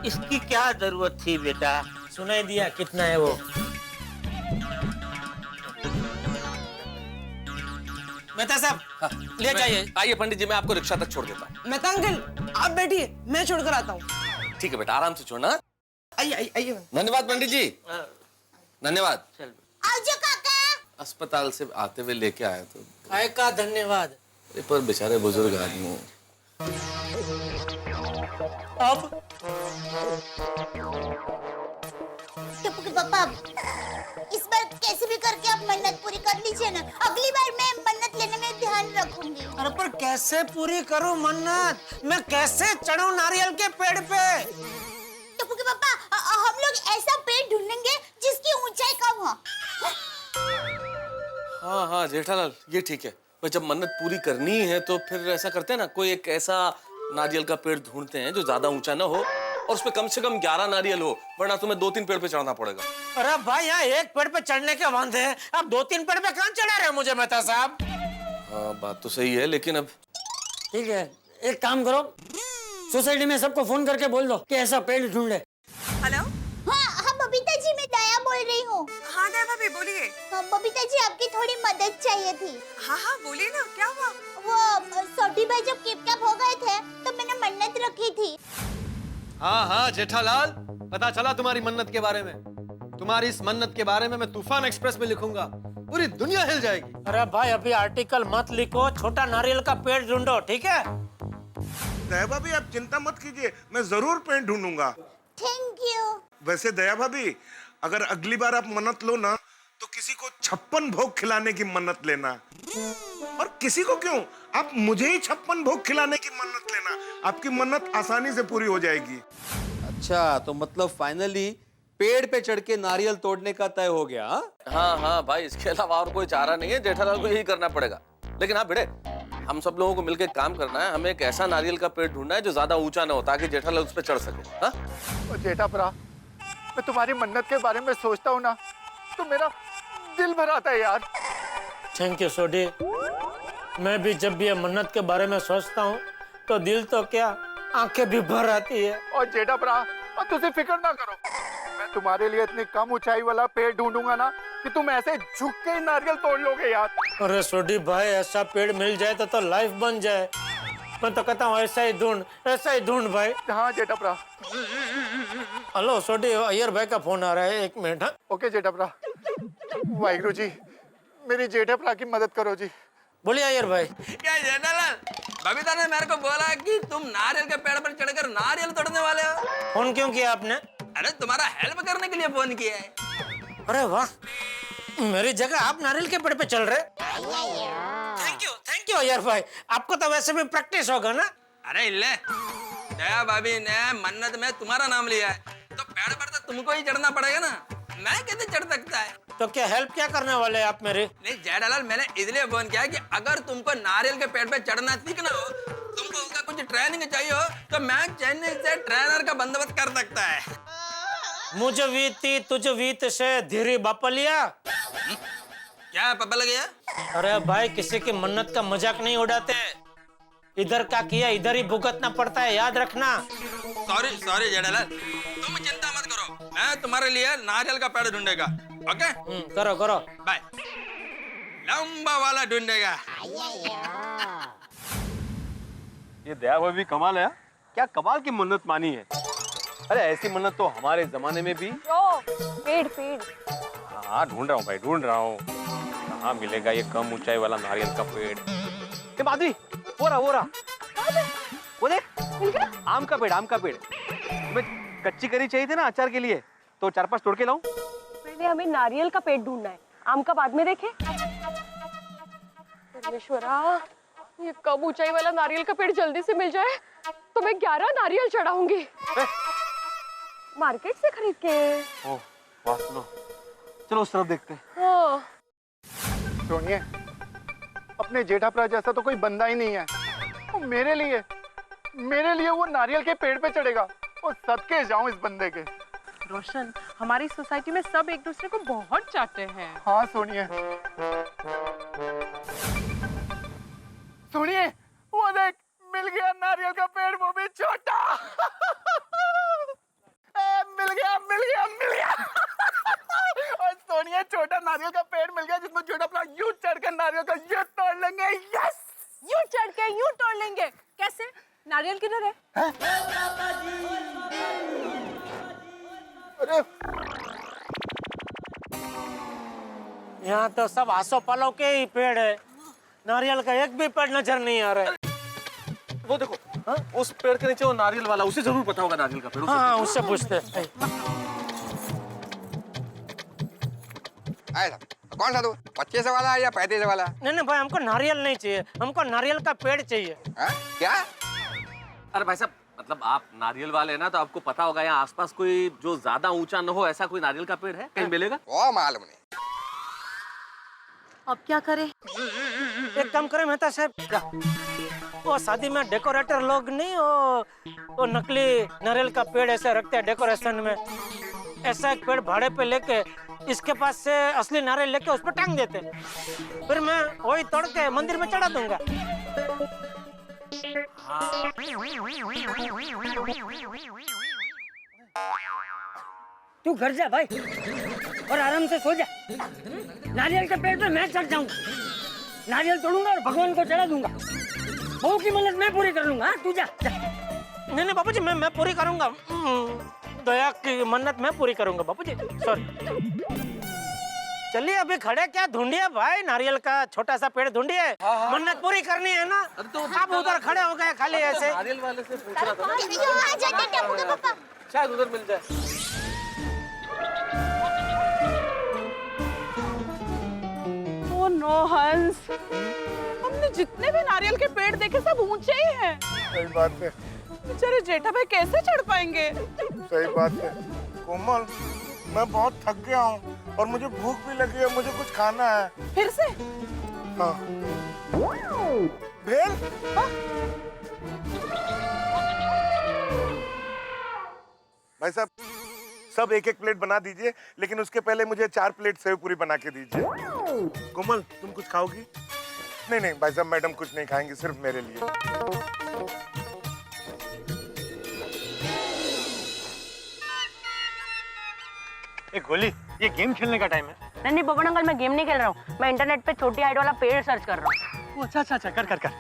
H: इसकी क्या जरूरत थी बेटा? सुनाई दिया कितना है वो? मेहता साहब
C: हाँ,
H: ले जाइए।
C: आइए पंडित जी, मैं आपको रिक्शा तक छोड़ देता हूँ।
K: मेहता अंकल आप बैठिए, मैं छोड़कर आता हूँ।
C: ठीक है बेटा, आराम से छोड़ना।
K: आइए आइए आइए।
C: धन्यवाद पंडित जी, धन्यवाद।
E: आओ काका।
C: अस्पताल से आते हुए लेके आए तो
H: काय का धन्यवाद।
C: पर बेचारे बुजुर्ग आदमी।
H: अब
E: टप्पू के पापा, इस बार कैसे भी करके आप मन्नत पूरी कर लीजिए ना। अगली बार मैं मन्नत लेने में ध्यान रखूंगी।
H: अरे पर कैसे पूरी करूं मन्नत? मैं कैसे चढ़ूं नारियल के पेड़ पे?
E: टप्पू के पापा, हम लोग ऐसा पेड़ ढूंढेंगे जिसकी ऊंचाई कम हो।
C: हाँ हाँ जेठालाल, ये ठीक है। पर जब मन्नत पूरी करनी है तो फिर ऐसा करते हैं ना, कोई एक ऐसा नारियल का पेड़ ढूंढते हैं जो ज्यादा ऊंचा ना हो और उसपे कम से कम 11 नारियल हो, वरना तुम्हें 2-3 पेड़ पे चढ़ना पड़ेगा।
H: अरे भाई यहाँ एक पेड़ पे चढ़ने के वांदे हैं, अब 2-3 पेड़ पे कहाँ चढ़ा रहे मुझे मेहता साहब?
C: हाँ बात तो सही है, लेकिन अब
H: ठीक है, एक काम करो, सोसाइटी में सबको फोन करके बोल दो कि ऐसा पेड़ ढूंढे।
F: हेलो।
E: हाँ बबीता जी, मैं दया बोल रही हूँ।
F: हाँ दया भाभी बोलिए।
E: बबीता जी, आपकी थोड़ी मदद चाहिए थी।
F: हाँ बोलिए ना, क्या हुआ?
E: वो सोटी भाई जब किडनैप हो गए थे तो मैंने मन्नत रखी थी।
G: हाँ जेठालाल, पता चला तुम्हारी मन्नत के बारे में। तुम्हारी इस मन्नत के बारे में मैं तूफान एक्सप्रेस में लिखूंगा, पूरी दुनिया हिल जाएगी।
H: अरे भाई अभी आर्टिकल मत लिखो, छोटा नारियल का पेड़ ढूंढो, ठीक है?
L: दया भाभी आप चिंता मत कीजिए, मैं जरूर पेड़ ढूंढूंगा।
E: Thank you.
L: वैसे दया भाभी, अगर अगली बार आप मन्नत लो ना तो किसी को 56 भोग खिलाने की मन्नत लेना। और किसी को क्यों, आप मुझे ही 56 भोग खिलाने की मन्नत लेना, आपकी मन्नत आसानी से पूरी हो जाएगी।
G: अच्छा तो मतलब फाइनली पेड़ पे चढ़ के नारियल तोड़ने का तय हो गया?
C: हाँ हाँ भाई, इसके अलावा और कोई चारा नहीं है, जेठालाल को यही करना पड़ेगा। लेकिन हाँ भिड़े, हम सब लोगों को मिलकर काम करना है। हमें एक ऐसा नारियल का पेड़ ढूंढना है जो ज्यादा ऊंचा ना हो, ताकि जेठालाल उस पर चढ़ सके। हाँ
I: जेठाप्रा, मैं तुम्हारी मन्नत के बारे में सोचता हूँ ना तो मेरा दिल भर आता है यार।
H: थैंक यू सोडी। मैं भी जब भी ये मन्नत के बारे में सोचता हूँ तो दिल तो क्या, आंखें भी भर आती है।
I: और जेठाप्रा, तुझे फिक्र ना करो, मैं तुम्हारे लिए इतनी कम ऊंचाई वाला पेड़ ढूंढूंगा ना कि तुम ऐसे झुक के ही नारियल तोड़ लोगे यार।
H: अरे सोडी भाई, ऐसा पेड़ मिल जाए तो लाइफ बन जाए। मैं तो कहता हूँ ऐसा ही ढूंढ भाई।
I: हाँ जेठाप्रा।
H: हेलो सोडी, अय्यर भाई का फोन आ रहा है, 1 मिनट। हाँ
I: ओके जेठाप्रा। वाहिगुरु जी, मेरी जेठाप्रा की मदद करो जी।
H: बोलिए अय्यर भाई।
K: क्या जेठालाल, बबीता ने मेरे को बोला कि तुम नारियल के पेड़ पर चढ़कर नारियल तोड़ने वाले हो।
H: फोन क्यों किया आपने?
K: अरे तुम्हारा हेल्प करने के लिए फोन किया है।
H: अरे वाह, मेरी जगह आप नारियल के पेड़ पे चल रहे। थैंक यू अय्यर भाई, आपको तो वैसे भी प्रैक्टिस होगा ना।
K: अरे ले, दया भाभी ने मन्नत में तुम्हारा नाम लिया है तो पेड़ पर तो तुमको ही चढ़ना पड़ेगा ना, मैं कैसे चढ़ सकता है?
H: तो क्या हेल्प क्या करने वाले हैं आप मेरे?
K: नहीं जेठालाल, मैंने इसलिए फोन किया कि अगर तुमको नारियल के पेड़ पे चढ़ना सीखना हो, तुमको उसका कुछ ट्रेनिंग चाहिए हो, तो मैं चेन्नई से ट्रेनर का बंदोबस्त कर सकता है।
H: मुझे वीती तुझ वीत से धीरे बापलिया।
K: क्या पता लग गया?
H: अरे भाई, किसी की मन्नत का मजाक नहीं उड़ाते, इधर का किया इधर ही भुगतना पड़ता है, याद रखना।
K: सॉरी जेठालाल, तुम चिंता मत करो, मैं तुम्हारे लिए नारियल का पेड़ ढूंढेगा। ओके
H: करो
K: बाय। लंबा वाला ढूंढेगा।
G: ये दया भाभी कमाल है, क्या कमाल की मन्नत मानी है। अरे ऐसी मन्नत तो हमारे जमाने में भी।
F: पेड़।
G: हाँ ढूंढ रहा हूँ भाई, ढूंढ रहा हूँ, कहाँ मिलेगा ये कम ऊंचाई वाला नारियल का पेड़। माधवी, वो रहा वो देख, आम का पेड़। तुम्हें कच्ची करी चाहिए थी ना अचार के लिए, तो 4-5 तोड़ के लाऊं?
F: पहले हमें नारियल का पेड़ ढूंढना है, आम का बाद में देखें। परमेश्वरा, ये कब ऊंचाई वाला नारियल का पेड़ जल्दी से मिल जाए तो मैं 11 नारियल चढ़ाऊंगी मार्केट से खरीद के।
G: ओह, वाह, सुनो, चलो उस तरफ देखते हैं।
F: हाँ।
I: सुनिए, अपने जेठाप्रा जैसा तो कोई बंदा ही नहीं है। वो मेरे लिए वो नारियल के पेड़ पे चढ़ेगा। वो सदके जाऊं इस बंदे के।
F: रोशन, हमारी सोसाइटी में सब एक दूसरे को बहुत चाहते हैं।
I: हाँ सुनिए, वो देख, मिल गया नारियल का पेड़, वो भी छोटा। मिल गया। और सोनिया, छोटा नारियल का पेड़ मिल गया जिसमें छोटा अपना यूं चढ़ के नारियल का यूं तोड़ लेंगे। यस,
F: यूं चढ़ के यूं तोड़ लेंगे। कैसे? नारियल किधर है?
I: अरे
H: यहाँ तो सब आसो पालो के ही पेड़ है, नारियल का एक भी पेड़ नजर नहीं आ रहा है।
C: वो देखो, हाँ? उस पेड़ के नीचे वो नारियल वाला, उसे जरूर पता होगा नारियल का पेड़।
H: हाँ, उससे पूछते हैं।
M: कौन सा तू, 25 वाला या 35 वाला?
H: नहीं भाई, हमको नारियल नहीं चाहिए, हमको नारियल का पेड़ चाहिए।
M: क्या?
C: अरे भाई साहब, मतलब आप नारियल वाले हैं ना, तो आपको पता होगा यहाँ आसपास कोई जो ज्यादा ऊंचा न हो ऐसा कोई नारियल का पेड़ है, कहीं मिलेगा?
M: वो मालूम नहीं।
F: अब क्या करें?
H: एक काम करें मेहता साहब, वो शादी में डेकोरेटर लोग नहीं, वो नकली नारियल का पेड़ ऐसे रखते हैं डेकोरेशन में। ऐसा एक पेड़ भाड़े पे लेके इसके पास से असली नारियल लेके उस पर टांग देते हैं, फिर मैं वही तोड़ के मंदिर में चढ़ा दूंगा।
N: तू घर जा भाई और आराम से सो जा। नारियल के पेड़ पे मैं चढ़ जाऊंगा, नारियल तोड़ूंगा और भगवान को चढ़ा दूंगा। बहू की मन्नत मैं पूरी कर लूंगा। तू जा।
H: नहीं बाबूजी, मैं पूरी करूंगा। दया की मन्नत मैं पूरी करूंगा बाबूजी, सॉरी। चलिए अभी खड़े क्या ढूंढिए भाई, नारियल का छोटा सा पेड़ ढूंढिए। मन्नत पूरी करनी है ना, तो आप उधर खड़े हो गए खाली ऐसे।
C: नारियल वाले से पूछ रहा था, शायद उधर मिल जाए।
F: ओ नो हंस, हमने जितने भी नारियल के पेड़ देखे सब ऊंचे ही हैं।
I: सही बात है।
F: बेचारे जेठा भाई कैसे चढ़ पाएंगे?
L: सही बात है। कोमल, मैं बहुत थक गया हूँ और मुझे भूख भी लगी है, मुझे कुछ खाना है।
F: फिर से?
L: हाँ। भेल?
F: हाँ?
L: भाई साहब, सब एक एक प्लेट बना दीजिए, लेकिन उसके पहले मुझे 4 प्लेट सेव पूरी बना के दीजिए। कोमल, तुम कुछ खाओगी? नहीं भाई साहब, मैडम कुछ नहीं खाएंगी, सिर्फ मेरे लिए।
G: गोली, ये गेम खेलने का टाइम है।
N: नहीं पवन अंकल, मैं गेम नहीं खेल रहा हूँ, मैं इंटरनेट पे छोटी हाइट वाला पेड़ सर्च कर रहा हूँ।
G: अच्छा, कर।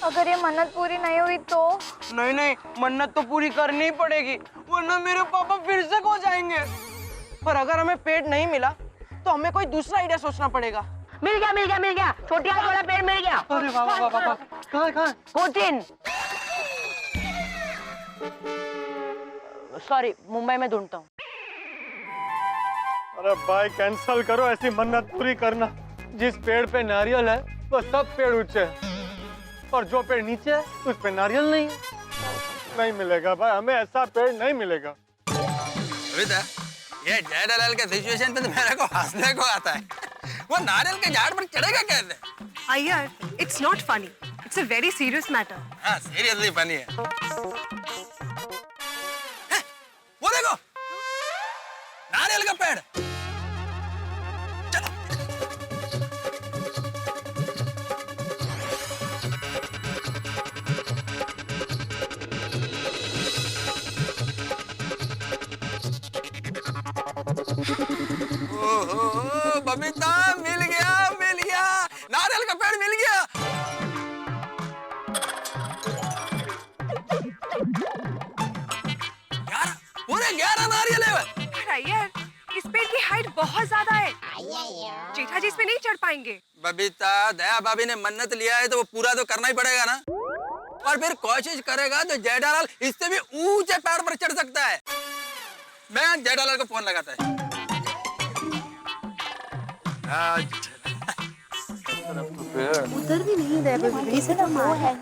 E: अगर ये मन्नत पूरी नहीं हुई तो?
K: नहीं, मन्नत तो पूरी करनी ही पड़ेगी, वरना मेरे पापा फिर से खो जाएंगे। पर अगर हमें पेड़ नहीं मिला तो हमें कोई दूसरा आइडिया सोचना पड़ेगा।
N: मिल गया, छोटी हाइट वाला पेड़ मिल गया।
G: अरे वाह, कहाँ?
N: कोचिन, सॉरी, मुंबई में ढूंढता हूँ।
G: अरे भाई, कैंसल करो ऐसी मन्नत पूरी करना। जिस पेड़ पे नारियल है वो सब पेड़ ऊंचे हैं, और जो पेड़ नीचे है उस पे नारियल नहीं मिलेगा भाई, हमें ऐसा पेड़ नहीं मिलेगा।
M: ये जेठालाल के सिचुएशन पे तो मेरे को हंसने को आता है। वो नारियल के झाड़ पर चढ़ेगा कैसे?
F: Iyer, it's not funny, it's a very serious matter.
M: हाँ, सीरियसली फनी है। वो देखो, नारियल का पेड़। चलो। ओहो, बबीता, मिल गया, नारियल का पेड़ मिल गया। पूरे 11 नारियल है।
F: अय्यर, इस पेड़ की हाइट बहुत ज्यादा है। जेठा जी इस पे नहीं चढ़ पाएंगे।
M: बबीता, दया भाभी ने मन्नत लिया है तो वो पूरा तो करना ही पड़ेगा ना। और फिर कोशिश करेगा तो जेठालाल इससे भी ऊंचे पेड़ पर चढ़ सकता है। मैं जेठालाल को फोन लगाता है।
D: उधर भी नहीं रहे इसे तो वो है।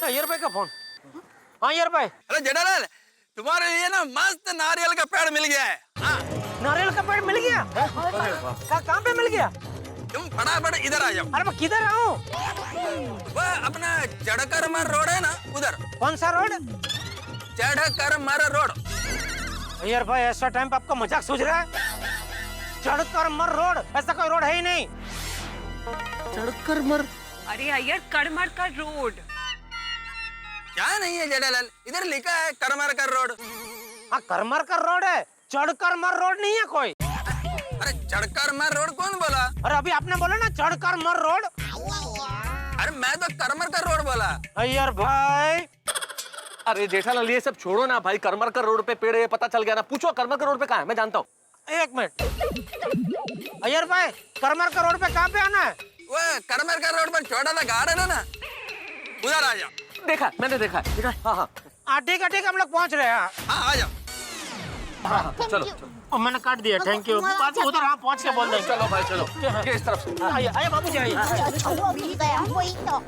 H: अय्यर भाई का फोन। हाँ अय्यर भाई।
M: अरे जेठालाल, तुम्हारे लिए ना मस्त नारियल का पेड़ मिल गया है। हाँ।
H: नारियल का पेड़ मिल गया? कहाँ पे मिल गया?
M: तुम फटाफट इधर आ जाओ।
H: अरे मैं किधर आऊँ?
M: वह अपना चढ़कर-मर रोड है ना, उधर।
H: कौन सा रोड?
M: चढ़कर-मर रोड।
H: अय्यर भाई ऐसा टाइम पे आपका मजाक सूझ रहा है? चढ़कर-मर रोड, ऐसा कोई रोड है ही नहीं।
F: चढ़कर-मर? अरे अय्यर, कड़मर का रोड।
M: क्या नहीं है जेठालाल, इधर लिखा है करमर कर रोड।
H: हाँ करमर का रोड है, चढ़कर-मर रोड नहीं है कोई।
M: अरे चढ़कर-मर रोड कौन बोला?
H: अरे अभी आपने बोला ना चढ़कर-मर रोड।
M: अरे मैं तो करमर का रोड बोला।
H: अय्यर भाई।
C: अरे जेठालाल ये सब छोड़ो ना भाई, करमरकर रोड पे पेड़ है पता चल गया ना, पूछो करमरकर रोड पे कहाँ है, मैं जानता हूँ।
H: एक मिनट अय्यर भाई, करमरकर रोड पे कहाँ पे आना है?
M: वो करमरकर रोड पर छोटा सा गार्डन है ना, उधर आ जाओ।
C: देखा, मैंने देखा है। हाँ हाँ
H: ठीक है हम लोग पहुँच रहे हैं।
M: हाँ आ जाओ।
C: हाँ चलो।
H: और मैंने काट दिया, थैंक यू। बाकी उधर हाँ पहुँच के बोल देंगे।
C: चलो भाई चलो, ये इस तरफ से।
H: आइए बाबू जी आइए।
E: वो मिल गया वही तो।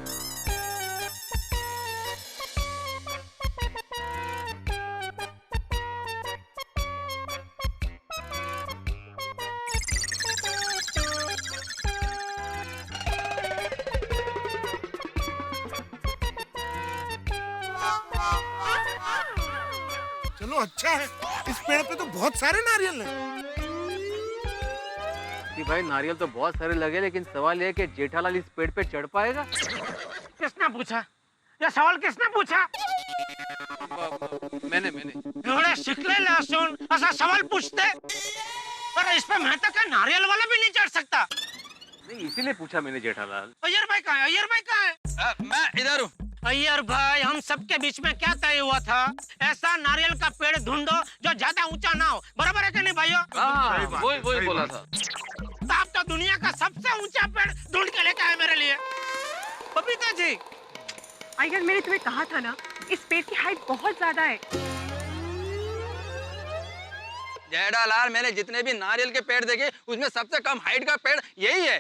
L: चलो अच्छा है, इस पेड़ पे तो बहुत सारे नारियल हैं।
C: कि भाई नारियल तो बहुत सारे लगे, लेकिन सवाल ये है कि जेठालाल इस पेड़ पे चढ़ पाएगा?
H: किसने पूछा? ये सवाल किसने पूछा?
C: मैंने
H: थोड़े शिकले लहसुन ऐसा सवाल पूछते? अरे इस पे मैं तो क्या नारियल वाला भी नहीं चढ़ सकता।
C: नहीं इसीलिए पूछा मैंने जेठालाल।
H: अय्यर भाई कहाँ है? अय्यर भाई कहाँ है?
M: मैं इधर हूँ।
H: अय्यर भाई, हम सबके बीच में क्या तय हुआ था? ऐसा नारियल का पेड़ ढूंढो जो ज्यादा ऊंचा ना हो, बराबर है कि नहीं भाइयों?
C: वही बोला था।
H: तो आप तो दुनिया का सबसे ऊंचा पेड़ ढूंढ के लेके आए मेरे लिए। बबीता जी,
F: अय्यर मैंने तुम्हें कहा था ना, इस पेड़ की हाइट बहुत ज्यादा है।
M: जेठालाल, मैंने जितने भी नारियल के पेड़ देखे उसमें सबसे कम हाइट का पेड़ यही है।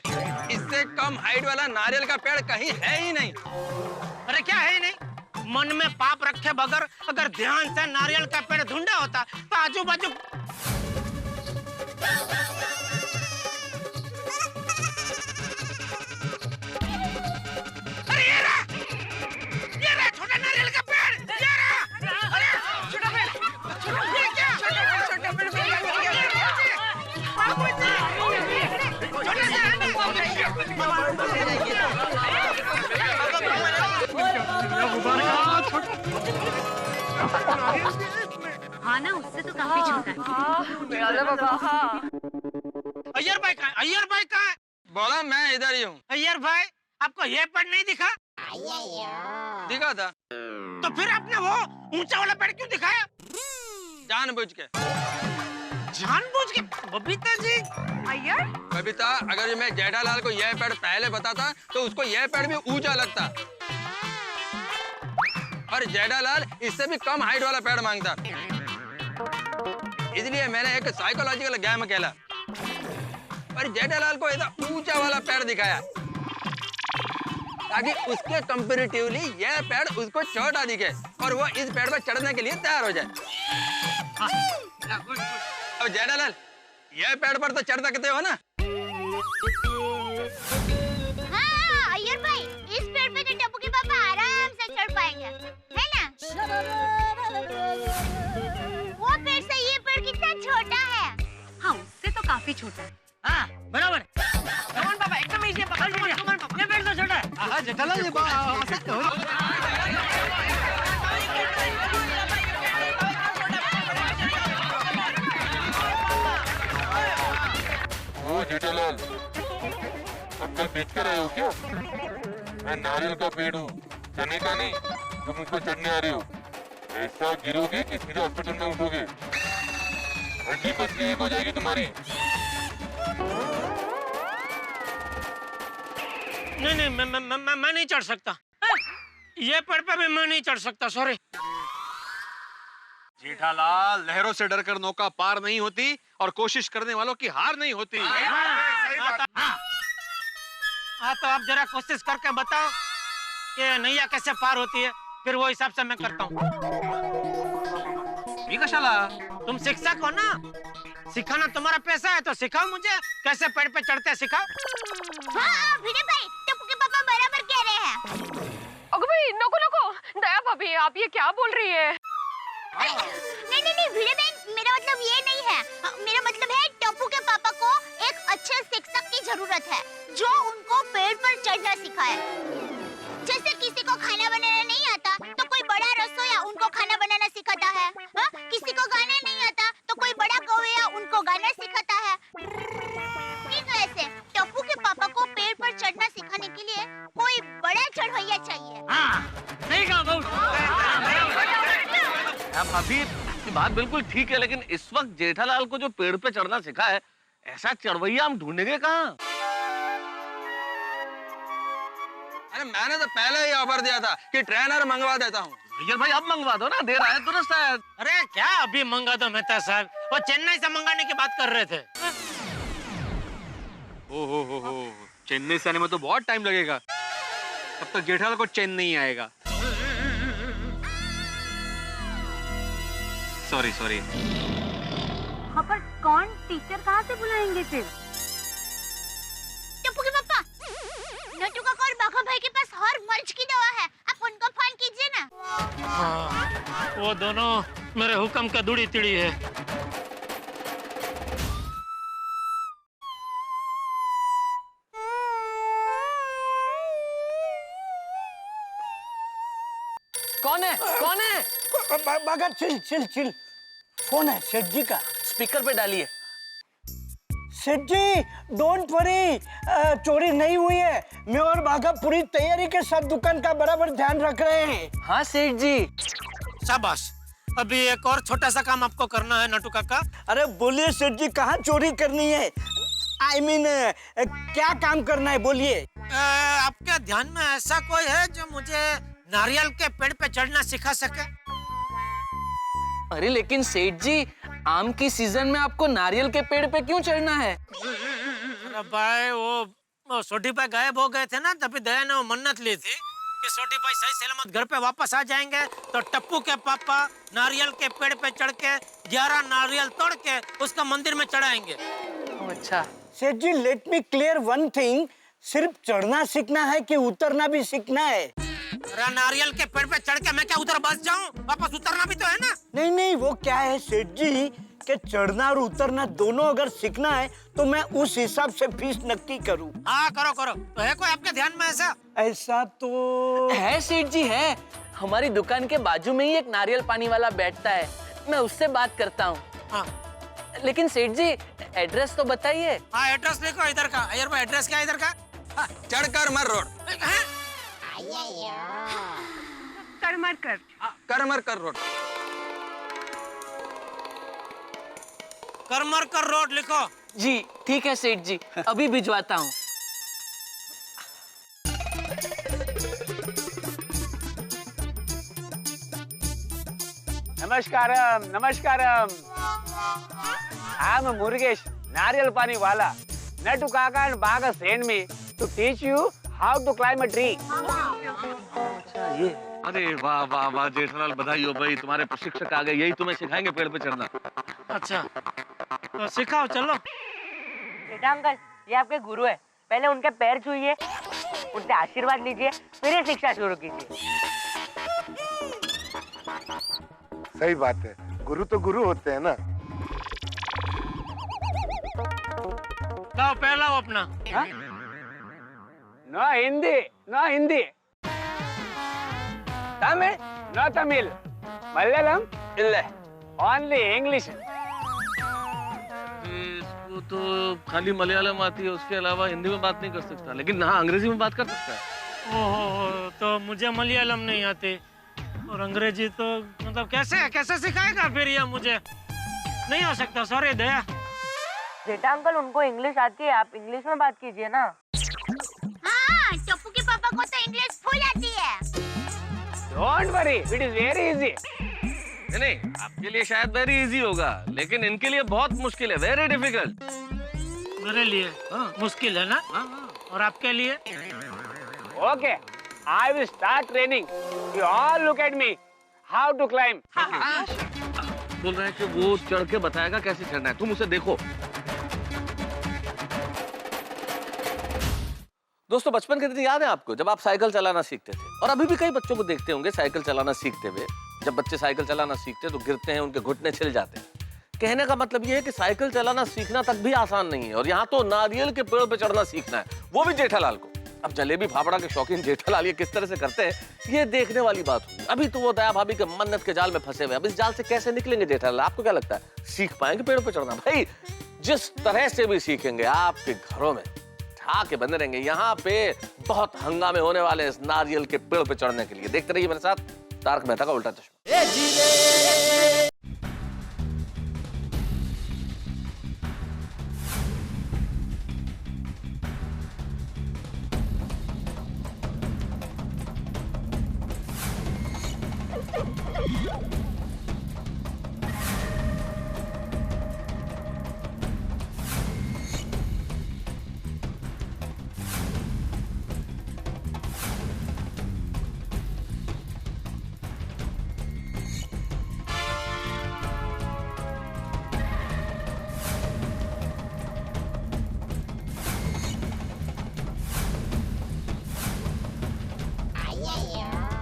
M: इससे कम हाइट वाला नारियल का पेड़ कहीं है ही नहीं।
H: अरे क्या है नहीं? मन में पाप रखे बगैर अगर ध्यान से नारियल का पेड़ ढूंढा होता तो आजू बाजू अरे ये रहा छोटा नारियल का पेड़, ये रहा। अरे छोटा पेड़, ये क्या? छोटा पेड़
D: हाँ ना, उससे तो काफी छोटा है।
H: अय्यर भाई कहाँ है? अय्यर भाई कहाँ है?
M: बोला मैं इधर ही हूँ।
H: अय्यर भाई, आपको ये पेड़ नहीं दिखा?
M: दिखा था।
H: तो फिर आपने वो ऊंचा वाला पेड़ क्यों दिखाया?
M: जानबूझ के।
H: जानबूझ के? बबीता जी।
F: अय्यर,
M: बबीता, अगर मैं जेठालाल को यह पेड़ पहले बताता तो उसको यह पेड़ भी ऊंचा लगता, और जेठालाल इससे भी कम हाइट वाला पेड़ मांगता। इसलिए मैंने एक साइकोलॉजिकल गेम खेला और जेठालाल को ऐसा ऊंचा वाला पेड़ दिखाया ताकि उसके कंपैरेटिवली यह पेड़ उसको छोटा दिखे और वो इस पेड़ पर चढ़ने के लिए तैयार हो जाए। अब जेठालाल, यह पेड़ पर तो चढ़ सकते हो ना?
E: हाँ अय्यर भाई, इस पेड़ पे तो टप्पू के पापा आराम से चढ़ पाएंगे, है ना? वो पेड़ से ये पेड़ कितना छोटा है।
D: हाँ उससे तो काफी छोटा है।
H: हाँ बराबर। कमान पापा, एकदम इजी है, पकड़ लीजिए। कमान पापा, ये पेड़ तो छोटा है। हाँ जेठालाल, ये बात हो।
O: ओ जेठालाल, अब कल बेच कर आए हो क्या? मैं नारियल का पेड़ हूँ, चने का नहीं। तुम मुझ पर चढ़ने आ रहे हो, ऐसा गिरोगे कि सीधे हॉस्पिटल में उठोगे। हड्डी पसली एक हो जाएगी तुम्हारी। तुम्हारी।
B: नहीं, मैं नहीं चढ़ सकता। ये पेड़ पे भी मैं नहीं चढ़ सकता, सॉरी।
P: जेठालाल, लहरों से डरकर नौका पार नहीं होती और कोशिश करने वालों की हार नहीं होती।
B: हाँ, तो आप जरा कोशिश करके बताओ कि नैया कैसे पार होती है, फिर वो हिसाब से मैं करता हूँ।
P: कशाला?
B: तुम शिक्षक हो ना, सिखाना तुम्हारा पैसा है, तो सिखाओ मुझे कैसे पेड़ पे चढ़ते सिखाओ।
E: हाँ, भिड़े भाई, टप्पू के पापा बराबर कह रहे हैं।
F: अगो भाई, नको, दया भाभी, आप ये क्या बोल रही है?
E: नहीं, भिड़े बहन, मेरा मतलब ये नहीं है। मेरा मतलब है टप्पू के पापा को एक अच्छे शिक्षक की जरूरत है, जो उनको पेड़ पर चढ़ना सिखाए। जैसे किसी को खाना बनाना नहीं आता, तो कोई बड़ा रसोइया उनको खाना बनाना सिखाता है। हाँ? किसी को गाना नहीं आता, तो कोई बड़ा गवैया उनको गाना सिखाता है। ठीक है, ऐसे टप्पू के पापा को पेड़ पर चढ़ना सिखाने के लिए कोई बड़ा चढ़वैया चाहिए।
B: नहीं कहा बहुत।
C: भाभी, ये बात बिल्कुल ठीक है, लेकिन इस वक्त जेठालाल को जो पेड़ पे चढ़ना सिखा है, ऐसा चढ़वैया हम ढूंढेंगे कहाँ?
M: अरे मैंने तो पहले ही ऑफर दिया था कि ट्रेनर मंगवा देता हूँ।
C: भैया भाई, अब मंगवा दो ना, देर आया दुरुस्त आया।
B: अरे क्या अभी मंगा दो मेहता साहब, वो चेन्नई से मंगाने की बात कर रहे थे।
P: हो, चेन्नई से आने में तो बहुत टाइम लगेगा, तब तक जेठालाल को चैन नहीं आएगा। सॉरी।
D: हाँ, पर कौन टीचर कहाँ से बुलाएंगे फिर?
E: टप्पू के पापा, नट्टू काका और बाघा भाई के पास हर मर्ज की दवा है, आप उनको फोन कीजिए ना।
B: हाँ, वो दोनों मेरे हुक्म का दूड़ी तिड़ी है।
K: कौन है?
N: बागा, चिल। फोन है सेठ जी का,
K: स्पीकर पे डालिए।
N: सेठ जी, डोंट वरी, चोरी नहीं हुई है। मैं और बागा पूरी तैयारी के साथ दुकान का बराबर ध्यान रख रहे हैं।
K: हाँ सेठ जी।
B: शाबाश। अभी एक और छोटा सा काम आपको करना है नट्टू काका।
N: अरे बोलिए सेठ जी, कहाँ चोरी करनी है? I mean, क्या काम करना है, बोलिए।
B: आपके ध्यान में ऐसा कोई है जो मुझे नारियल के पेड़ पे चढ़ना सिखा सके?
K: अरे लेकिन सेठ जी, आम की सीजन में आपको नारियल के पेड़ पे क्यों चढ़ना है?
B: अरे भाई, वो सोटी भाई गायब हो गए थे ना, तभी दया ने वो मन्नत ली थी कि सोटी भाई सही सलामत घर पे वापस आ जाएंगे तो टप्पू के पापा नारियल के पेड़ पे चढ़ के 11 नारियल तोड़ के उसका मंदिर में चढ़ाएंगे।
K: अच्छा
N: Seth ji, let me clear one thing, सिर्फ चढ़ना सीखना है कि उतरना भी सीखना है?
B: अरे नारियल के पेड़ पे चढ़ के मैं क्या उधर बस जाऊं? वापस उतरना भी तो है ना।
N: नहीं, वो क्या है सेठ जी कि चढ़ना और उतरना दोनों अगर सीखना है तो मैं उस हिसाब से फीस नक्की करूं।
B: हाँ, करो। तो है कोई आपके ध्यान में
N: ऐसा तो
K: है सेठ जी, है। हमारी दुकान के बाजू में ही एक नारियल पानी वाला बैठता है, मैं उससे बात करता हूँ।
B: हाँ।
K: लेकिन सेठ जी, एड्रेस तो बताइए।
B: हाँ, एड्रेस लिखो इधर का। अयर भाई, एड्रेस क्या है इधर का?
M: चढ़कर मर road. Karmarkar road.
B: Karmarkar road लिखो।
K: जी ठीक है सेठ जी, अभी भिजवाता हूँ।
Q: नमस्कारम। आई एम मुरुगेश, नारियल पानी वाला. Nettu Kaka and Baga sent me to teach you how to climb a tree.
C: अरे वाह जेठालाल, बधाई हो भाई, तुम्हारे प्रशिक्षक आ गए, यही तुम्हें सिखाएंगे पेड़ पे चढ़ना।
B: अच्छा, तो सिखाओ, चलो।
R: बेटा अंकल, ये आपके गुरु है, पहले उनके पैर छूइए, उनसे आशीर्वाद लीजिए, फिर ये शिक्षा शुरू कीजिए।
L: सही बात है, गुरु तो गुरु होते हैं ना।
B: लाओ पहला अपना।
Q: No Hindi. Tamil, no Tamil. Malayalam, illa. Only English.
C: इसको तो खाली मलयालम आती है, उसके अलावा हिंदी में बात नहीं कर सकता, लेकिन हाँ अंग्रेजी में बात कर सकता है।
B: ओहो, तो मुझे मलयालम नहीं आती और अंग्रेजी तो मतलब कैसे सिखाएगा फिर ये? मुझे नहीं हो सकता, सॉरी दया।
R: जेठा अंकल उनको इंग्लिश आती है, आप इंग्लिश में बात कीजिए ना।
E: हाँ, टप्पू के पापा को तो इंग्लिश फुल आती है।
Q: Don't worry, it is very easy.
C: नहीं, आपके लिए शायद वेरी इजी होगा, लेकिन इनके लिए बहुत मुश्किल है, वेरी डिफिकल्ट।
H: मेरे लिए मुश्किल है ना? और आपके लिए?
Q: Okay, I will start training. You all look at me, how to climb.
C: बोल रहे हैं कि वो चढ़ के बताएगा कैसे चढ़ना है, तुम उसे देखो। दोस्तों, बचपन के दिन याद है आपको जब आप साइकिल चलाना सीखते थे? और अभी भी कई बच्चों को देखते होंगे साइकिल चलाना सीखते हुए। जब बच्चे साइकिल चलाना सीखते हैं तो गिरते हैं, उनके घुटने छिल जाते हैं। कहने का मतलब ये है कि साइकिल चलाना सीखना तक भी आसान नहीं है, और यहाँ तो नारियल के पेड़ पे चढ़ना सीखना है, वो भी जेठालाल को। अब जलेबी फाफड़ा के शौकीन जेठालाल ये किस तरह से करते हैं, ये देखने वाली बात होगी। अभी तो वो दया भाभी के मन्नत के जाल में फंसे हुए, अब इस जाल से कैसे निकलेंगे जेठालाल? आपको क्या लगता है सीख पाएंगे पेड़ पे चढ़ना? भाई जिस तरह से भी सीखेंगे, आपके घरों में ठाके बंधे रहेंगे। यहाँ पे बहुत हंगामे होने वाले इस नारियल के पेड़ पे चढ़ने के लिए। देखते रहिए मेरे साथ तारक मेहता का उल्टा चश्मा।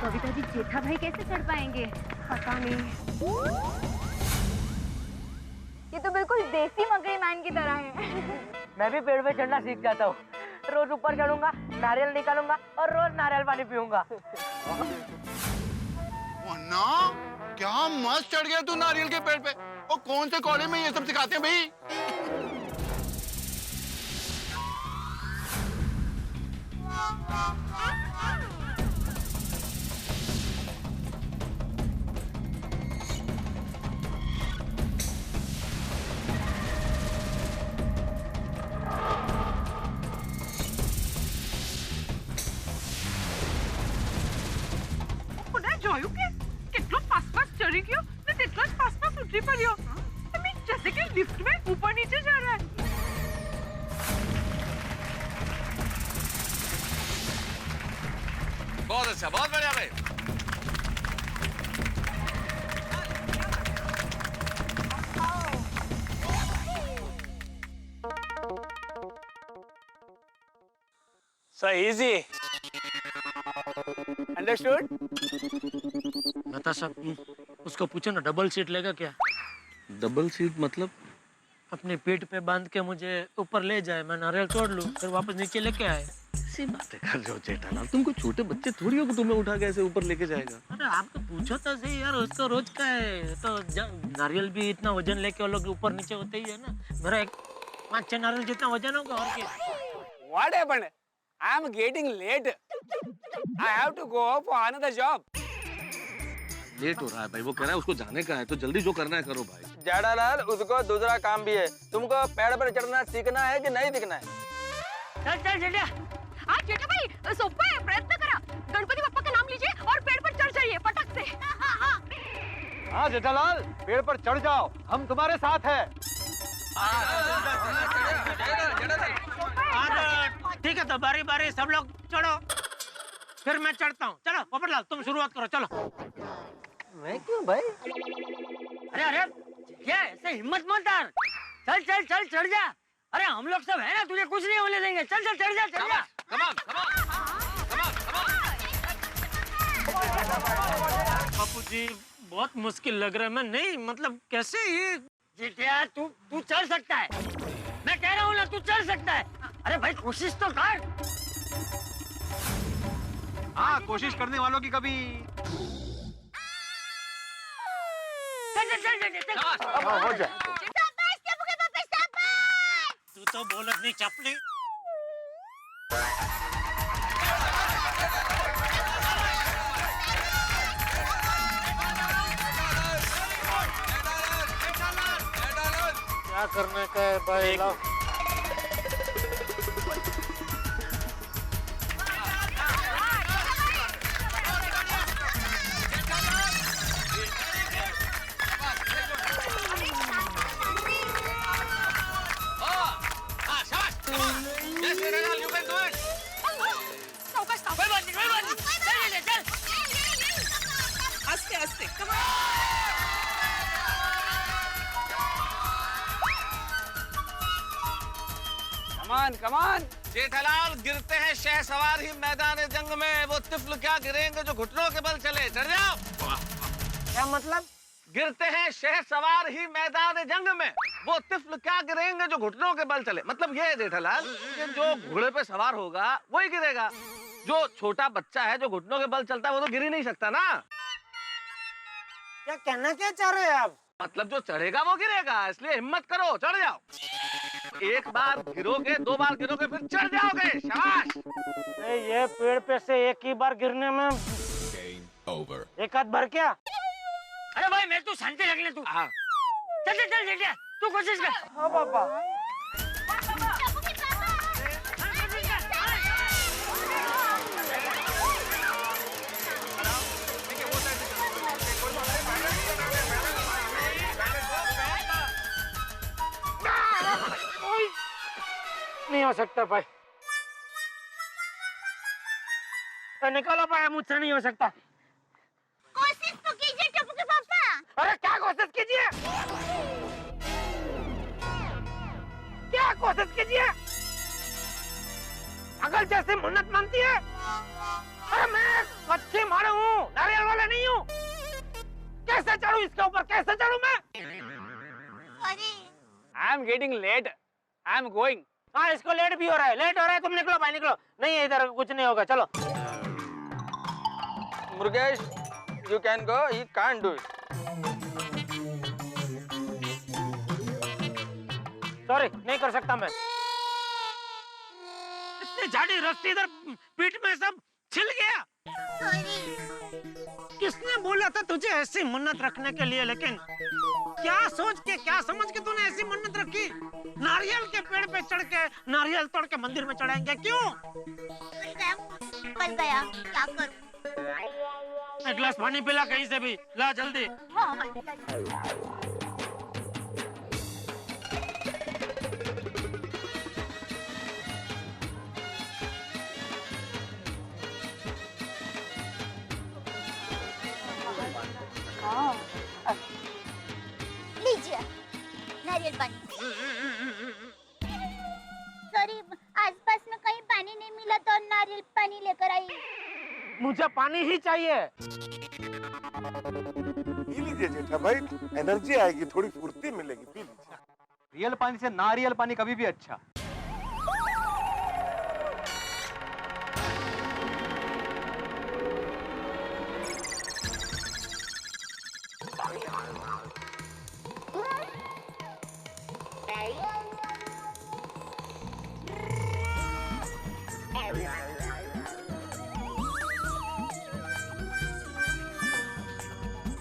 D: कविता जी, जेठा भाई कैसे चढ़ पाएंगे? पता नहीं। ये तो बिल्कुल देसी मकई मैन की तरह है।
R: मैं भी पेड़ पे चढ़ना सीख जाता हूँ। रोज ऊपर चढ़ूंगा, नारियल निकालूंगा और रोज नारियल पानी पीऊंगा।
I: ना, क्या मस्त चढ़ गया तू नारियल के पेड़ पे। और कौन से कॉलेज में ये सब सिखाते हैं भाई?
F: જોયું કે કેટલો ફાસ્ટ ફાસ્ટ ચડી ગયો ને તેટલા જ ફાસ્ટમાં ઉતરી પડ્યો। I mean, जैसे कि लिफ्ट में ऊपर नीचे जा रहा है।
C: बहुत अच्छा, बहुत बढ़िया भाई।
Q: So easy. Understood?
H: मेहता साहब, उसको पूछो ना डबल सीट लेगा क्या?
C: डबल सीट मतलब?
H: अपने पीठ पे बांध के मुझे ऊपर ले जाए, मैं नारियल तोड़ लूं, फिर वापस नीचे लेके आए।
C: ऐसी बातें कर रहे हो जेठालाल, तुम कोई छोटे बच्चे थोड़ी हो कि तुम्हें उठा के ऐसे ऊपर लेके जाएगा।
H: अरे आप तो पूछो तो सही यार, उसको रोज का है तो नारियल भी इतना वजन लेके वो लोग ऊपर नीचे होते ही है ना। मेरा एक 5-6 नारियल जितना वजन होगा और क्या।
Q: What happened? I am getting late. I have to go for another job.
C: Late हो रहा है भाई, वो कह रहा है उसको जाने का है, तो जल्दी जो करना है करो भाई।
M: जेठालाल, उसको दूसरा काम भी है। तुमको पेड़ पर चढ़ना सीखना है कि नहीं सीखना है?
F: चल चल जेठा। हाँ जेठा भाई, सोपा है, प्रयत्न करा। गणपति बप्पा का नाम लीजिए और पेड़ पर चढ़ जाइए फटक से।
G: हाँ जेठालाल, पेड़ पर चढ़ जाओ, हम तुम्हारे साथ हैं।
H: ठीक है, तो बारी बारी सब लोग चढ़ो, फिर मैं चढ़ता हूँ। चलो पोपटलाल, तुम शुरुआत करो, चलो।
R: मैं क्यों भाई?
N: अरे अरे क्या ऐसे हिम्मत मत हार, चल चल चल चढ़ जा। अरे हम लोग सब है ना, तुझे कुछ नहीं होने देंगे। चल चल चढ़ जा चढ़ जा।
H: बापू जी बहुत मुश्किल लग रहा है, मैं नहीं मतलब कैसे ये।
N: जेठिया तू चढ़ सकता है, मैं कह रहा हूँ ना, तू चढ़ सकता है। अरे भाई कोशिश तो कर।
G: हाँ, कोशिश करने वालों की कभी।
N: चल
G: हो जाए।
H: तू तो बोलत नहीं चपली। क्या करने का है भाई? लाओ।
Q: कमान कमान।
C: जेठालाल गिरते हैं शहसवार ही मैदान जंग में, वो तिफल क्या गिरेंगे जो घुटनों के बल चले। चढ़ जाओ।
H: क्या मतलब?
C: गिरते हैं शहसवार ही मैदान जंग में, वो तिफल क्या गिरेंगे जो घुटनों के बल चले। मतलब ये है जेठालाल कि जो घोड़े पे सवार होगा वही गिरेगा। जो छोटा बच्चा है जो घुटनों के बल चलता है वो तो गिर ही नहीं सकता ना।
H: क्या कहना क्या चाह रहे हैं आप?
C: मतलब जो चढ़ेगा वो गिरेगा, इसलिए हिम्मत करो, चढ़ जाओ। एक बार गिरोगे, दो बार गिरोगे, फिर चढ़ जाओगे। शाबाश।
H: ये पेड़ पे से एक ही बार गिरने में एक हाथ भर क्या?
N: अरे भाई मैं तू शांति रख ले तू। चल चल चल चल तू कोशिश कर।
H: हाँ पापा। नहीं हो सकता भाई, निकालो भाई, मुझसे नहीं हो सकता।
E: कोशिश तो कीजिए टप्पू के पापा।
H: अरे क्या कोशिश कीजिए? क्या कोशिश कीजिए? अगर जैसे मन्नत मानती है। अरे मैं कच्ची मारू हूँ, नारियल वाला नहीं हूँ। कैसे चढ़ूं इसके ऊपर, कैसे चढ़ूं मैं?
Q: I am getting late, I am going.
H: हाँ इसको लेट भी हो रहा है, लेट हो रहा है, तुम निकलो भाई निकलो। नहीं इधर कुछ नहीं होगा, चलो।
M: Murgesh, you can go, he can't do it.
H: Sorry, नहीं कर सकता मैं। इतनी झाड़ी रस्सी इधर पीठ में सब छिल गया। किसने बोला था तुझे ऐसी मन्नत रखने के लिए? लेकिन क्या सोच के, क्या समझ के तूने ऐसी मन्नत रखी? नारियल के पेड़ पे चढ़ के नारियल तोड़ के मंदिर में चढ़ाएंगे, क्यों?
E: बन गया, क्या करूं?
H: एक गिलास पानी पिला कहीं से भी, ला जल्दी।
E: हाँ, लीजिए नारियल पानी। सॉरी, आसपास में कहीं पानी नहीं मिला तो नारियल पानी लेकर आई।
H: मुझे पानी ही चाहिए।
L: पी लीजिए जेठा भाई, एनर्जी आएगी, थोड़ी फुर्ती मिलेगी, पी लीजिए।
P: रियल पानी से नारियल पानी कभी भी अच्छा।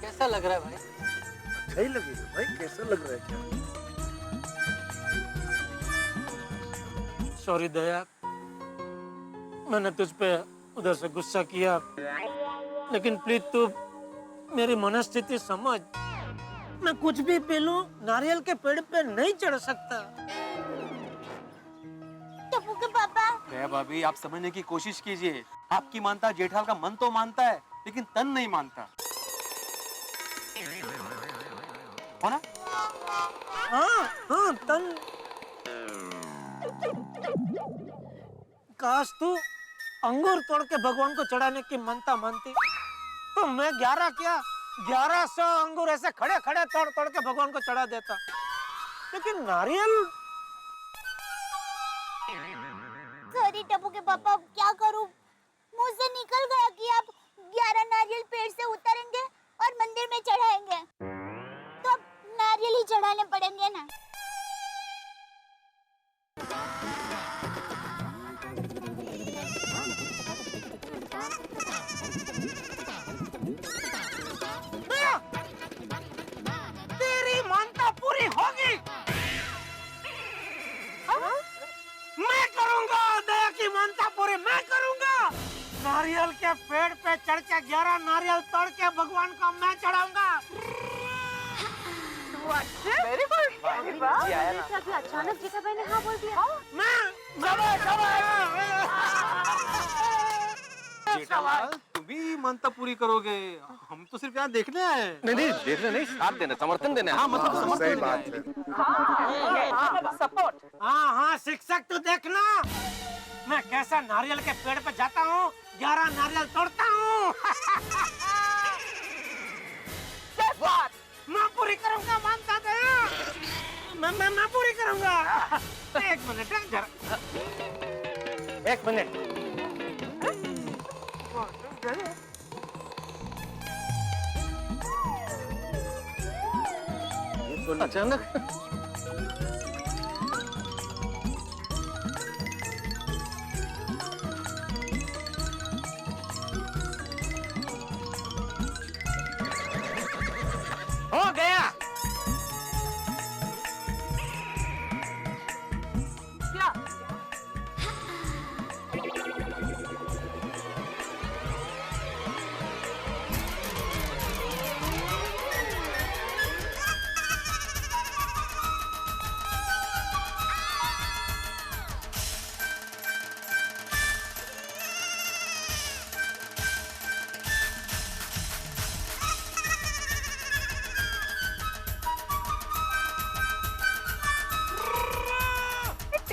K: कैसा लग रहा है भाई?
L: अच्छा ही लगेगा भाई, कैसा लग रहा है क्या?
H: सॉरी दया, मैंने तुझ पे उधर से गुस्सा किया, लेकिन प्लीज तू मेरी मनस्थिति समझ। मैं कुछ भी पी लूं, नारियल के पेड़ पे नहीं चढ़ सकता।
E: टप्पू के पापा।
P: दया भाभी, आप समझने की कोशिश कीजिए। आपकी मानता जेठाल का मन तो मानता है, लेकिन तन नहीं मानता। हो ना?
H: हाँ तन। काश तू अंगूर तोड़ के भगवान को चढ़ाने की मनता मानती, तो मैं 1100 अंगूर ऐसे खड़े खड़े तोड़ तोड़ के भगवान को चढ़ा देता। लेकिन नारियल।
E: सॉरी टप्पू के पापा, अब क्या करूं? मुंह से निकल गया कि आप 11 नारियल पेड़ से उतारेंगे और मंदिर में चढ़ाएंगे, तो अब नारियल ही चढ़ाने पड़ेंगे ना।
H: तेरी मानता पूरी होगी।
B: नारियल के पेड़ पे चढ़ के 11 नारियल तोड़ के भगवान को मैं चढ़ाऊंगा।
F: Very good.
D: अभी अचानक जेठा भाई ने हाँ बोल दिया।
P: जेठालाल तुम भी मानता पूरी करोगे, हम तो सिर्फ यहाँ देखने आए हैं।
C: नहीं देखने नहीं, साथ देने, समर्थन देने।
P: हाँ मतलब
L: सही
P: समर्थन
L: बात है।
F: सपोर्ट।
B: हाँ शिक्षक तू देखना, मैं कैसा नारियल के पेड़ पे जाता हूँ, 11 नारियल तोड़ता हूँ। मैं पूरी करूँगा, मानता था। मैं पूरी करूँगा। एक मिनट जरा, एक मिनट।
C: अचानक
B: हो गया।
F: क्या?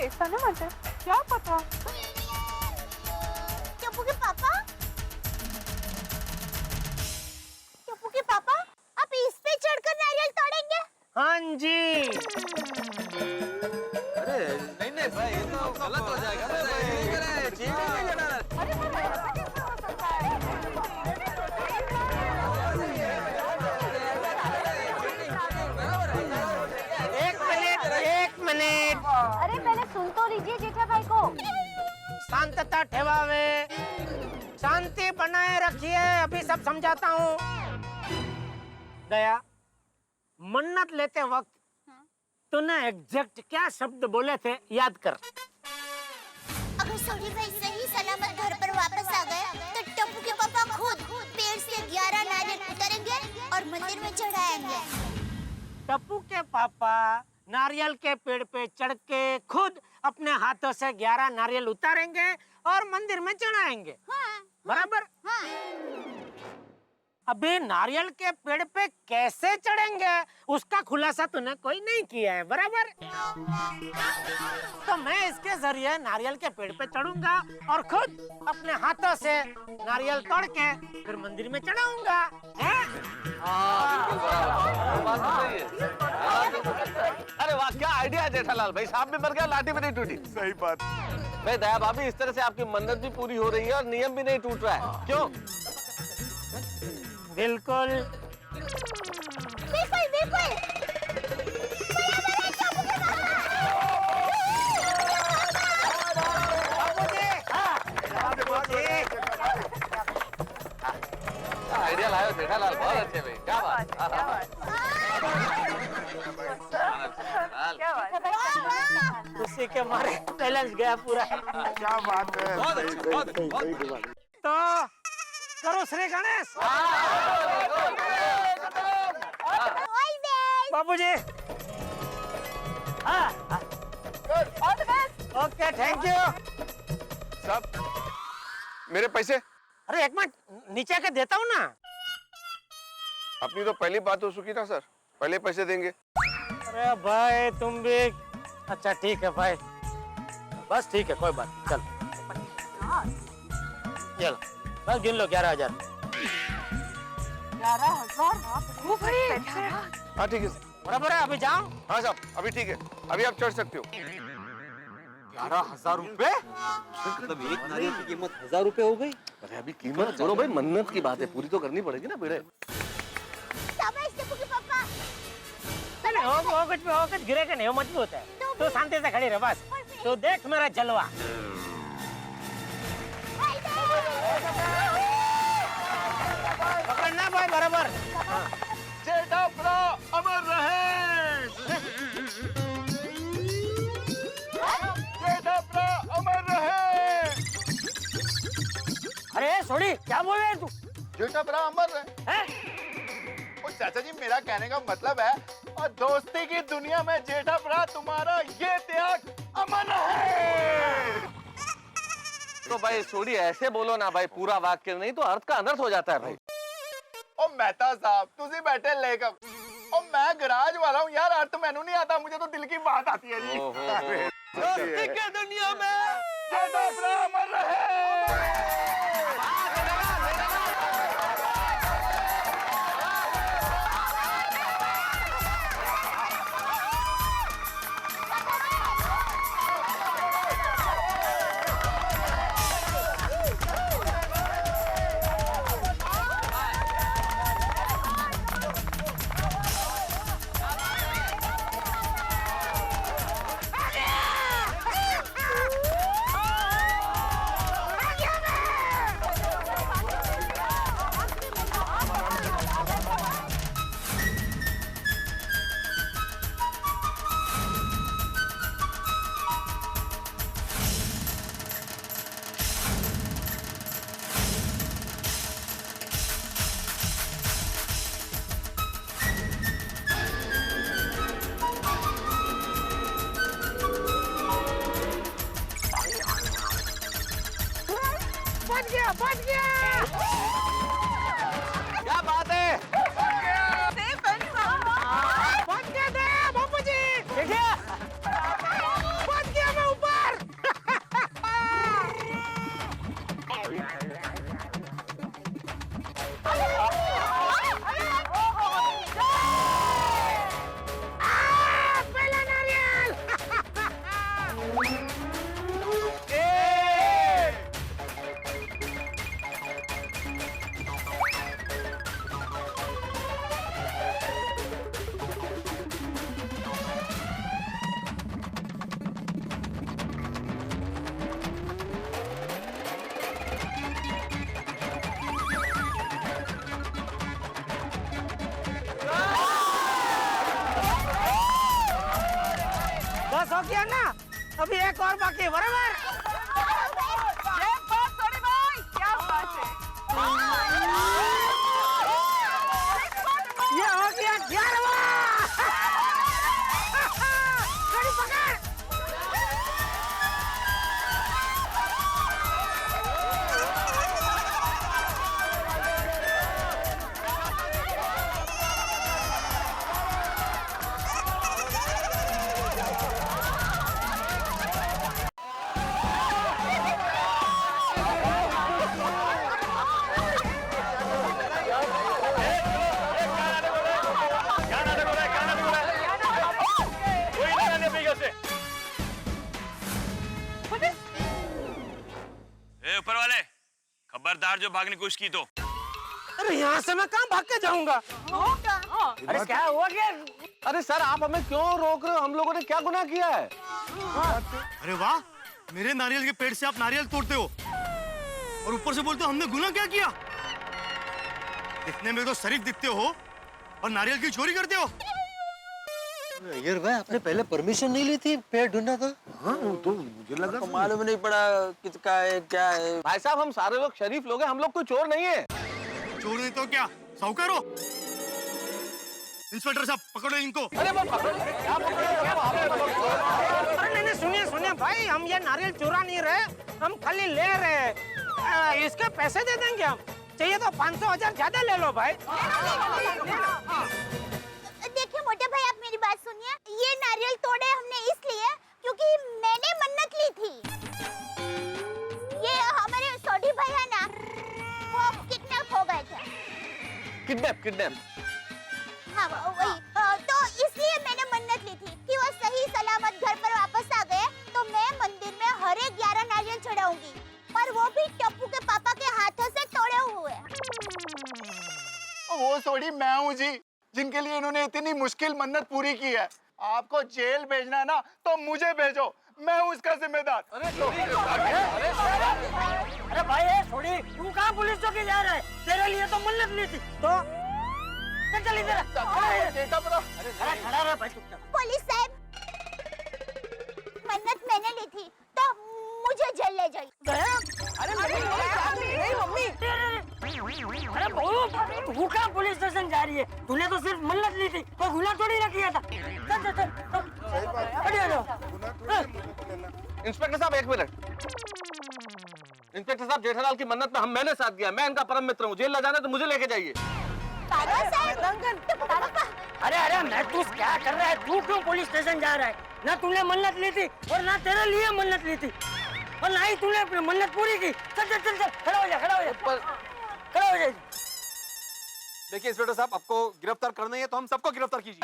F: ऐसा ना मत, क्या पता।
E: टप्पू के पापा, टप्पू के पापा, आप इस पे चढ़कर नारियल तोड़ेंगे?
B: हाँ जी।
C: अरे नहीं भाई, ये तो गलत हो जाएगा।
B: एक मिनट।
D: अरे पहले सुन तो लीजिए जेठा भाई को।
B: शांतता ठेवावे, शांति बनाए रखिए, अभी सब समझाता हूँ। दया, मन्नत लेते वक्त तूने एग्जैक्ट क्या शब्द बोले थे याद कर।
E: अगर सोनी भाई सही सलामत घर पर वापस आ गए तो टप्पू के पापा खुद पेड़ से 11 नारियल उतारेंगे और मंदिर में चढ़ाएंगे।
B: टप्पू के पापा नारियल के पेड़ पे चढ़ के खुद अपने हाथों से 11 नारियल उतारेंगे और मंदिर में चढ़ाएंगे।
E: हाँ,
B: बराबर?
E: हाँ।
B: अभी नारियल के पेड़ पे कैसे चढ़ेंगे उसका खुलासा तूने कोई नहीं किया है, बराबर? तो मैं इसके जरिए नारियल के पेड़ पे चढ़ूंगा और खुद अपने हाथों से नारियल तोड़ के फिर मंदिर में चढ़ाऊंगा।
C: अरे वाह, क्या आइडिया है जेठालाल भाई, सांप भी मर गया, लाठी भी नहीं टूटी।
L: सही बात।
C: भाई दया भाभी, इस तरह से आपकी मन्नत भी पूरी हो रही है और नियम भी नहीं टूट रहा है, क्यों?
B: बिल्कुल
E: बिल्कुल बिल्कुल।
C: आइडिया लाए हो जेठालाल, बहुत अच्छे भाई, क्या बात।
B: उसी के मारे बैलेंस गया पूरा।
L: क्या बात है।
B: तो करो श्री गणेश। बाबूजी। Okay, thank you.
I: सब मेरे पैसे।
B: अरे एक मिनट, नीचे के देता हूँ ना।
I: अपनी तो पहली बात हो चुकी था सर, पहले पैसे देंगे।
B: अरे भाई तुम भी। अच्छा ठीक है भाई, बस ठीक है, कोई बात नहीं, चल चलो बस गिन लो 11,000।
F: 11,000?
I: हाँ ठीक है
B: बराबर है, अभी जाओ।
I: हाँ साहब अभी ठीक है, अभी आप चढ़ सकते हो।
P: 11,000 रुपए? मतलब एक नारियल की कीमत 1,000 रुपए हो गई।
C: अरे अभी कीमत छोड़ो भाई, मन्नत की बात है, पूरी तो करनी पड़ेगी ना बेड़े।
B: हो कुछ गिरे का नहीं, मजबूत है। तो शांति से खड़ी रह बस। तो देख मेरा जलवा। पकड़ना भाई बराबर।
I: जेठा ब्रो अमर रहे। जेठा ब्रो अमर रहे।
B: अरे
N: सोड़ी क्या बोल रहे है तू?
I: जेठा भरा अमर है। ओ चाचा जी मेरा कहने का मतलब है और दोस्ती की दुनिया में जेठा भरा तुम्हारा ये त्याग अमर है।
C: तो भाई सोडी ऐसे बोलो ना भाई, पूरा वाक्य नहीं तो अर्थ का अनर्थ हो जाता है भाई।
I: ओ मेहता साहब तुसी बैठे लेकर, ओ मैं गराज वाला हूँ यार, अर्थ मैनू नहीं आता, मुझे तो दिल की बात आती है जी।
K: दोस्ती की दुनिया में
I: जेठा भरा अमर रहे।
B: बच गया।
C: क्या बात है?
B: बच गया दे बापू जी। बच गया मैं ऊपर। पहला नारियल। बस हो गया ना, अभी एक और बाकी, बराबर?
F: क्या बात है?
B: ये हो गया 11वां। गाड़ी पकड़।
S: ऊपर वाले खबरदार जो भागने की कोशिश की तो।
B: अरे यहाँ से मैं कहाँ भाग के जाऊंगा?
C: अरे क्या हुआ क्या? अरे सर आप हमें क्यों रोक रहे हो? हम लोगों ने क्या गुनाह किया है?
G: अरे वाह, मेरे नारियल के पेड़ से आप नारियल तोड़ते हो और ऊपर से बोलते हो हमने गुनाह क्या किया? दिखने में तो शरीफ दिखते हो और नारियल की चोरी करते हो।
M: यार भाई आपने पहले परमिशन नहीं ली थी पेड़ ढूंढना था? हाँ तो मुझे लगा तो मालूम नहीं पड़ा किसका है क्या है।
C: भाई साहब हम सारे लोग शरीफ लोग हैं, हम लोग कोई चोर नहीं है।
G: चोर नहीं तो क्या, साहूकार हो? इंस्पेक्टर साहब पकड़ो इनको।
B: अरे वो पकड़ो, क्या पकड़ो? अरे नहीं सुनिए सुनिए भाई, हम ये नारियल चुरा नहीं रहे, हम खाली ले रहे। इसके पैसे दे देंगे हम, चाहिए तो 500,000 ज्यादा ले लो भाई।
E: देखिए मोटे भाई आप मेरी बात सुनिए, ये नारियल तोड़े हमने इसलिए क्योंकि मैंने मन्नत ली थी। ये हमारे सोडी भाई है ना, वो किडनैप हो गए थे।
C: किडनैप?
E: हाँ वही, तो इसलिए मैंने मन्नत ली थी कि वो सही सलामत घर पर वापस आ गए तो मैं मंदिर में हर 11 नारियल चढ़ाऊंगी, पर वो भी टप्पू के पापा के हाथों से तोड़े हुए।
I: वो सोडी मैं हूँ जी, जिनके लिए इन्होंने इतनी मुश्किल मन्नत पूरी की है। आपको जेल भेजना है ना तो मुझे भेजो, मैं हूँ उसका जिम्मेदार।
N: अरे भाई छोड़ी, तू कहाँ पुलिस चौकी जा रहा है? तेरे लिए तो मन्नत ली थी। तो चल इधर। अरे खड़ा रह भाई चुपचाप।
E: पुलिस साहब, मन्नत मैंने ली थी तो मुझे जेल ले जाइए।
K: अरे मेरी मम्मी
N: अरे बहू तू कहाँ पुलिस स्टेशन जा रही है? तूने तो सिर्फ मन्नत ली थी, कोई गुनाह थोड़ी ना किया था। चल चल चल।
C: इंस्पेक्टर साहब एक मिनट। इंस्पेक्टर साहब, जेठालाल की मन्नत में मैंने साथ दिया। मैं इनका परम मित्र हूँ। जेल ले जाना तो मुझे लेके जाइए।
N: अरे अरे महसूस क्या कर रहा है? तू क्यों पुलिस स्टेशन जा रहा है? ना तूने मन्नत ली थी और ना तेरे लिए मन्नत ली थी और ना ही तूने अपनी मन्नत पूरी की। चल चल चल चल, खड़ा हो जा, खड़ा हो जा, खड़ा हो जा।
P: देखिए इंस्पेक्टर साहब, आपको गिरफ्तार करना है तो हम सबको गिरफ्तार कीजिए।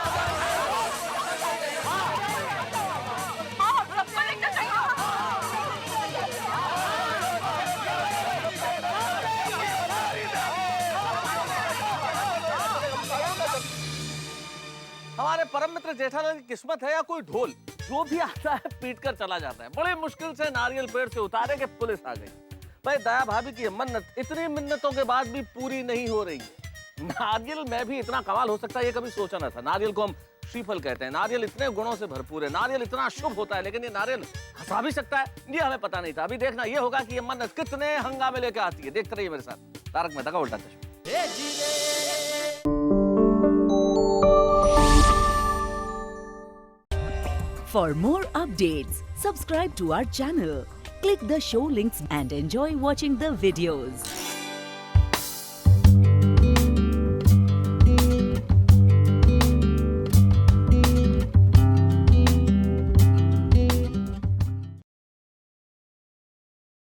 C: हमारे परम मित्र जेठालाल की किस्मत है या कोई ढोल, जो भी आता है पीट कर चला जाता है। बड़े मुश्किल से नारियल पेड़ से उतारे के पुलिस आ गई। भाई दया भाभी की मन्नत इतनी मिन्नतों के बाद भी पूरी नहीं हो रही है। नारियल में भी इतना कमाल हो सकता है ये कभी सोचा ना था। नारियल को हम श्रीफल कहते हैं। नारियल इतने गुणों से भरपूर है, नारियल इतना शुभ होता है, लेकिन ये नारियल हंसा भी सकता है, ये हमें पता नहीं था। अभी देखना ये होगा कि ये मन्नत कितने हंगामे लेके आती है। देखते रहिए मेरे साथ तारक मेहता का उल्टा चश्मा।
T: For more updates, subscribe to our channel, click the show links and enjoy watching the videos.